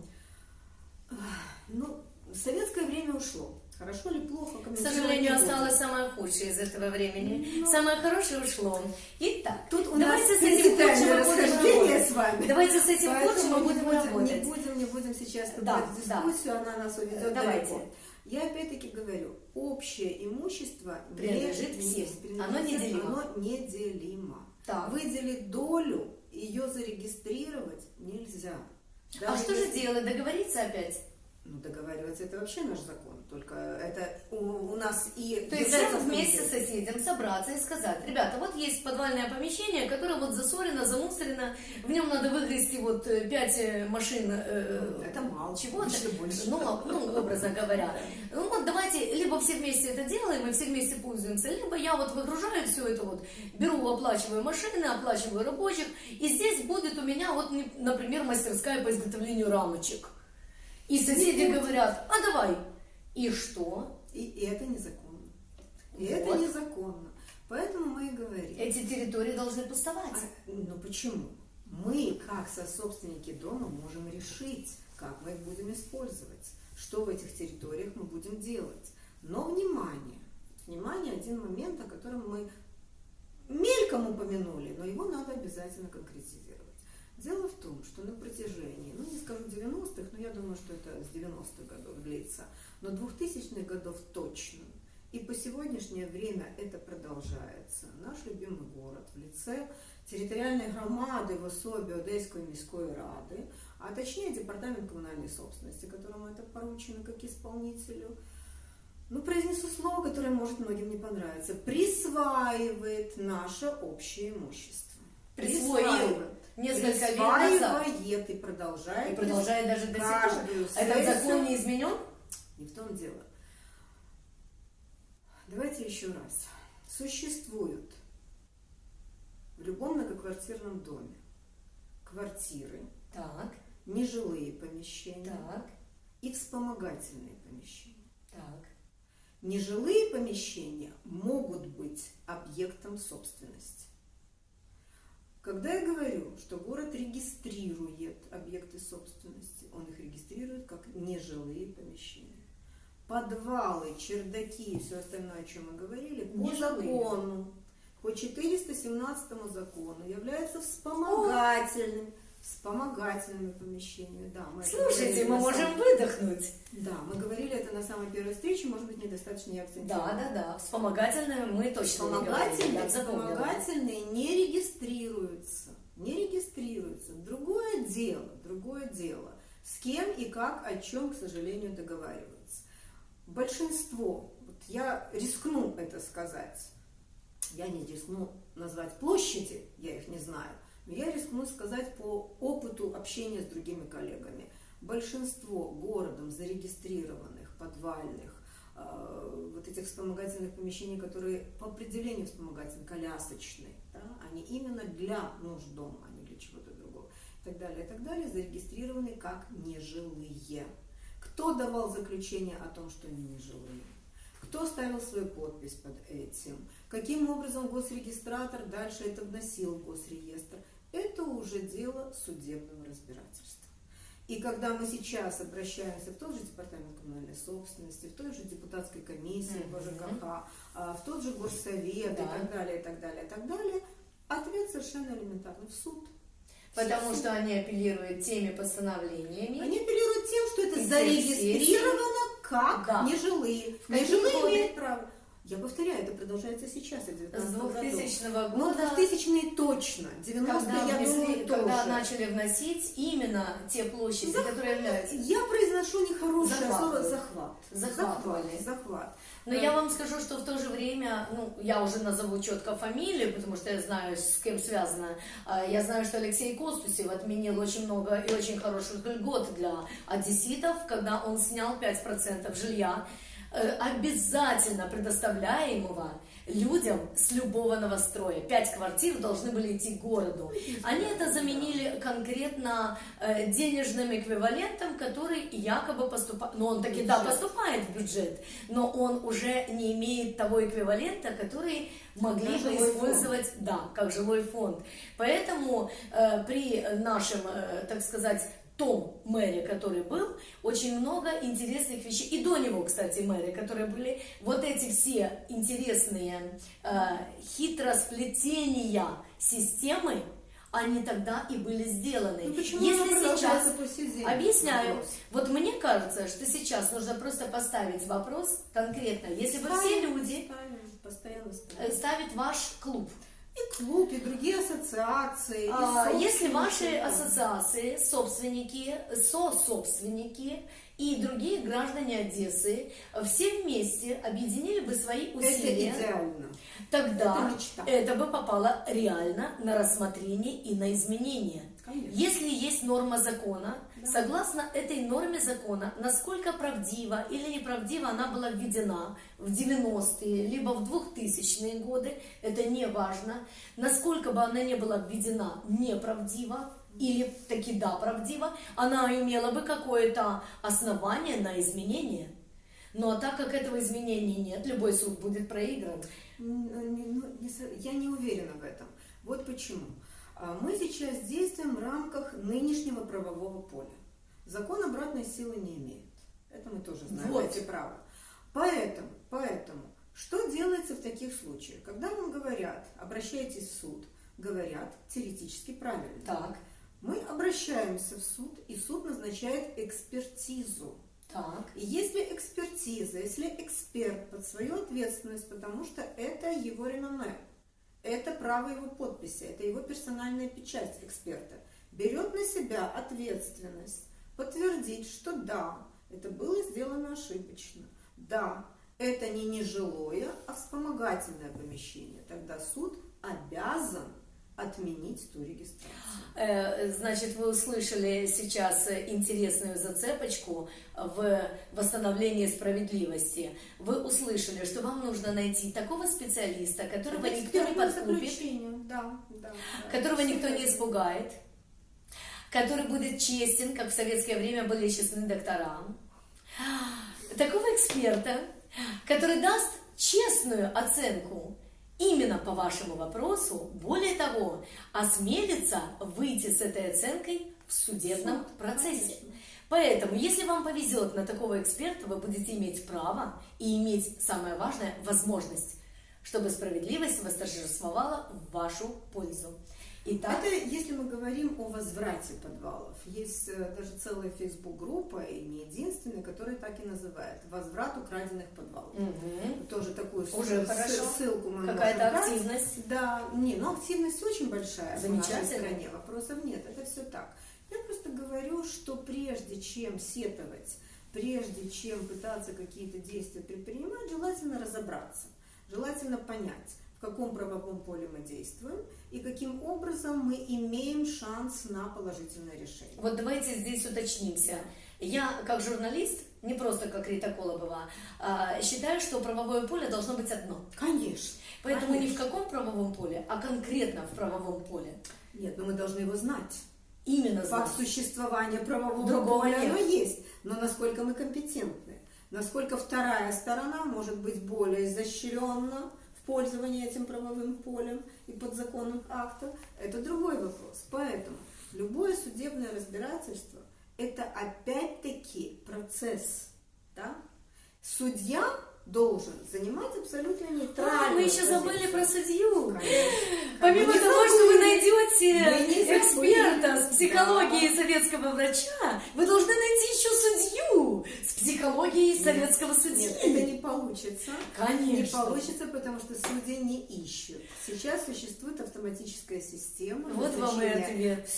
Ну, советское время ушло. Хорошо или плохо?
К сожалению, осталось самое худшее из этого времени. Самое хорошее ушло. Итак,
тут у
давайте
нас
с этим
принципиальное
худшим мы будем
расхождение
работать.
с вами.
Давайте с этим
Поэтому
худшим мы будем работать.
Не будем сейчас
Да,
вступать в дискуссию, она нас уведет
Давайте.
далеко. Я опять-таки говорю, общее имущество
Принадлежит всем. Оно неделимо.
Оно неделимо.
Так.
Выделить долю, ее зарегистрировать нельзя.
А
Даже
что же
если-
делать? Договориться опять?
Ну, договариваться это вообще наш закон. Только это у нас и...
То есть
держава
вместе с
внутри.
соседям собраться и сказать: ребята, вот есть подвальное помещение, которое вот засорено, замусорено, в нем надо выгрести вот 5 машин
Это мало.
чего-то,
Обычно больше.
ну, образно говоря. Ну вот давайте, либо все вместе это делаем и все вместе пользуемся, либо я вот выгружаю все это вот, беру, оплачиваю машины, оплачиваю рабочих, и здесь будет у меня вот, например, мастерская по изготовлению рамочек. И соседи говорят: а давай. И что?
И это незаконно. И
Вот.
это незаконно. Поэтому мы и говорим.
Эти территории должны пустовать.
Ну почему? Мы, как сособственники дома, можем решить, как мы их будем использовать, что в этих территориях мы будем делать. Но внимание, один момент, о котором мы мельком упомянули, но его надо обязательно конкретизировать. Дело в том, что на протяжении, ну не скажу 90-х, но я думаю, что это с 90-х годов длится, но 2000-х годов точно. И по сегодняшнее время это продолжается. Наш любимый город в лице територіальної громади в особі Одеської міської ради, а точнее департамент коммунальной собственности, которому это поручено как исполнителю, ну, произнесу слово, которое может многим не понравиться, присваивает наше общее имущество.
Присвоил. Несколько лет назад.
Присваивает и продолжает.
И продолжает даже до сих пор.
каждую
Этот
сессию.
закон не изменен?
Не в том дело. Давайте еще раз. Существуют в любом многоквартирном доме квартиры,
Так,
нежилые помещения
так,
и вспомогательные помещения.
так.
Нежилые помещения могут быть объектом собственности. Когда я говорю, что город регистрирует объекты собственности, он их регистрирует как нежилые помещения. Подвалы, чердаки и все остальное, о чем мы говорили, по
Нежилые.
закону, по 417 закону являются вспомогательными помещениями. Да, мы это
Слушайте,
говорили
мы
на
можем
самом-
выдохнуть.
Да, мы говорили это на самой первой встрече, может быть, недостаточно я акцентировала.
Да. Вспомогательное мы точно не говорили. Я запомнила.
Вспомогательные не регистрируются. Другое дело, с кем и как, о чем, к сожалению, договариваются. Большинство, вот я рискну это сказать, я не рискну назвать площади, я их не знаю, но я рискну сказать по опыту общения с другими коллегами. Большинство городом зарегистрированных подвальных вот этих вспомогательных помещений, которые по определению вспомогательные, колясочные, да, они именно для нужд дома, а не для чего-то другого, и так далее, зарегистрированы как нежилые. Кто давал заключение о том, что они нежилые? Кто ставил свою подпись под этим? Каким образом госрегистратор дальше это вносил в госреестр? Это уже дело судебного разбирательства. И когда мы сейчас обращаемся в тот же департамент коммунальной собственности, в той же депутатской комиссии по ЖКХ, в тот же горсовет
Да.
и так далее, ответ совершенно элементарный: в суд.
Потому что они апеллируют теми постановлениями.
Они апеллируют тем, что это
И
зарегистрировано как
Да.
нежилые.
В какие
Нежилые
годы?
имеют право. Я повторяю, это продолжается сейчас, от
С
19 году.
2000
Ну,
года,
2000-е точно, 90-е, я думаю,
когда
тоже.
начали вносить именно те площади, которые являются.
Я произношу нехорошее слово
Захватывают.
захват.
Захватывали.
Захват.
Но я вам скажу, что в то же время, ну, я уже назову четко фамилию, потому что я знаю, с кем связано. Я знаю, что Алексей Костусев отменил очень много и очень хороших льгот для одесситов, когда он снял 5% жилья обязательно предоставляемого людям с любого новостроя. 5 квартир должны были идти к городу. Они это заменили конкретно денежным эквивалентом, который якобы поступает, но он таки, да, поступает в бюджет, но он уже не имеет того эквивалента, который могли бы использовать, да, как жилой фонд. Поэтому при нашем, так сказать, том мэре, который был, очень много интересных вещей. И до него, кстати, мэры, которые были, вот эти все интересные хитросплетения системы, они тогда и были сделаны.
Ну, почему
если сейчас,
по сей день?
объясняю,
Вопрос.
вот мне кажется, что сейчас нужно просто поставить вопрос конкретно, если бы все люди
постоянно ставим.
ставят ваш клуб,
И клуб, и другие ассоциации. И
если ваши
собственники.
ассоциации, собственники, сособственники и другие граждане Одессы все вместе объединили бы свои усилия,
Это идеально.
тогда
Это мечта.
это бы попало реально на рассмотрение и на изменение.
Конечно.
Если есть норма закона, согласно этой норме закона, насколько правдиво или неправдиво она была введена в 90-е, либо в 2000-е годы, это не важно, насколько бы она не была введена неправдиво, или таки да, правдиво, она имела бы какое-то основание на изменение. Ну а так как этого изменения нет, любой суд будет проигран.
Я не уверена в этом. Вот почему. Мы сейчас действуем в рамках нынешнего правового поля. Закон обратной силы не имеет. Это мы тоже знаем,
Вот.
эти права. Поэтому, что делается в таких случаях? Когда вам говорят, обращайтесь в суд, говорят теоретически правильно.
Так,
Мы обращаемся в суд, и суд назначает экспертизу.
так.
И если экспертиза, если эксперт под свою ответственность, потому что это его реноме, это право его подписи, это его персональная печать эксперта, берет на себя ответственность подтвердить, что да, это было сделано ошибочно, да, это не нежилое, а вспомогательное помещение, тогда суд обязан отменить ту регистрацию.
Значит, вы услышали сейчас интересную зацепочку в восстановлении справедливости. Вы услышали, что вам нужно найти такого специалиста, которого никто не подкупит,
да,
которого никто не испугает, который будет честен, как в советское время были честны доктора. Такого эксперта, который даст честную оценку именно по вашему вопросу, более того, осмелится выйти с этой оценкой в судебном процессе.
Конечно.
Поэтому, если вам повезет на такого эксперта, вы будете иметь право и иметь, самое важное, возможность, чтобы справедливость восторжествовала в вашу пользу. Итак,
Это если мы говорим о возврате подвалов. Есть даже целая фейсбук-группа, и не единственная, которая так и называет «Возврат украденных подвалов». Тоже такую
Уже хорошо.
ссылку мы
Какая-то
можем брать.
активность.
Да, активность очень большая в нашей
Замечательно.
стране, вопросов нет, это все так. Я просто говорю, что прежде чем сетовать, прежде чем пытаться какие-то действия предпринимать, желательно разобраться, желательно понять, в каком правовом поле мы действуем и каким образом мы имеем шанс на положительное решение.
вот давайте здесь уточнимся. Я, как журналист, не просто как Рита Колобова, считаю, что правовое поле должно быть одно.
Конечно.
Поэтому не в
Конечно.
каком правовом поле, а конкретно в правовом поле.
Нет, но мы должны его знать.
Именно
Факт
знать.
существования правового
Другого
поля,
нет.
оно есть. Но насколько мы компетентны, насколько вторая сторона может быть более изощренна в пользовании этим правовым полем и подзаконных актов, это другой вопрос. Поэтому любое судебное разбирательство – это опять-таки процесс. Да? Судья должен занимать абсолютно нейтральную
Мы еще
позицию.
забыли про судью.
Конечно.
Помимо
Мы не
того, что вы
забыли.
найдете
Мы не забыли.
эксперта с психологией
Да.
советского врача, вы должны найти еще судью с психологией советского судьи.
Нет, это не получится.
Конечно.
Не получится, потому что судьи не ищут. Сейчас существует автоматическая система
Вот вам и
назначения
ответ.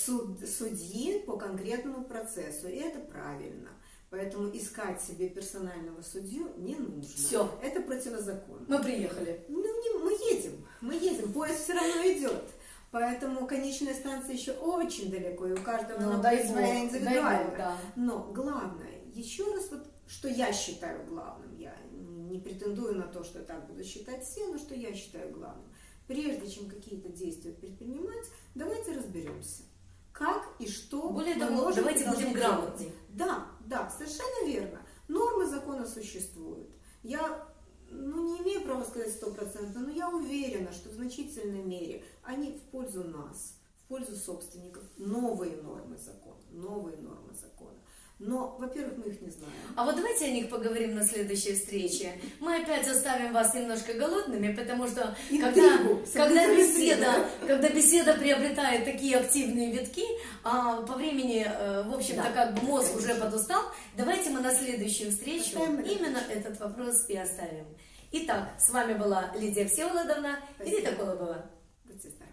судьи по конкретному процессу. И это правильно. Поэтому искать себе персонального судью не нужно.
Всё.
Это противозаконно.
Мы приехали.
Мы едем, поезд все равно идет. Поэтому конечная станция еще очень далеко, и у каждого
Ну,
она
дай
будет
бог,
своя индивидуальная.
дай бог, да.
Но главное, еще раз, вот, что я считаю главным, я не претендую на то, что так буду считать все, но что я считаю главным. Прежде чем какие-то действия предпринимать, давайте разберемся, как и что.
Более того, давайте будем грамотнее.
Да, да, совершенно верно. Нормы закона существуют. Я не имею права сказать 100%, но я уверена, что в значительной мере они в пользу нас, в пользу собственников. Новые нормы закона, новые нормы закона. Но, во-первых, мы их не знаем.
А вот давайте о них поговорим на следующей встрече. Мы опять оставим вас немножко голодными, потому что когда беседа приобретает такие активные витки, а по времени, в общем-то, как бы мозг уже подустал, давайте мы на следующую встречу именно этот вопрос и оставим. Итак, с вами была Лидия Всеволодовна и Рита Колобова.
Будьте здоровы.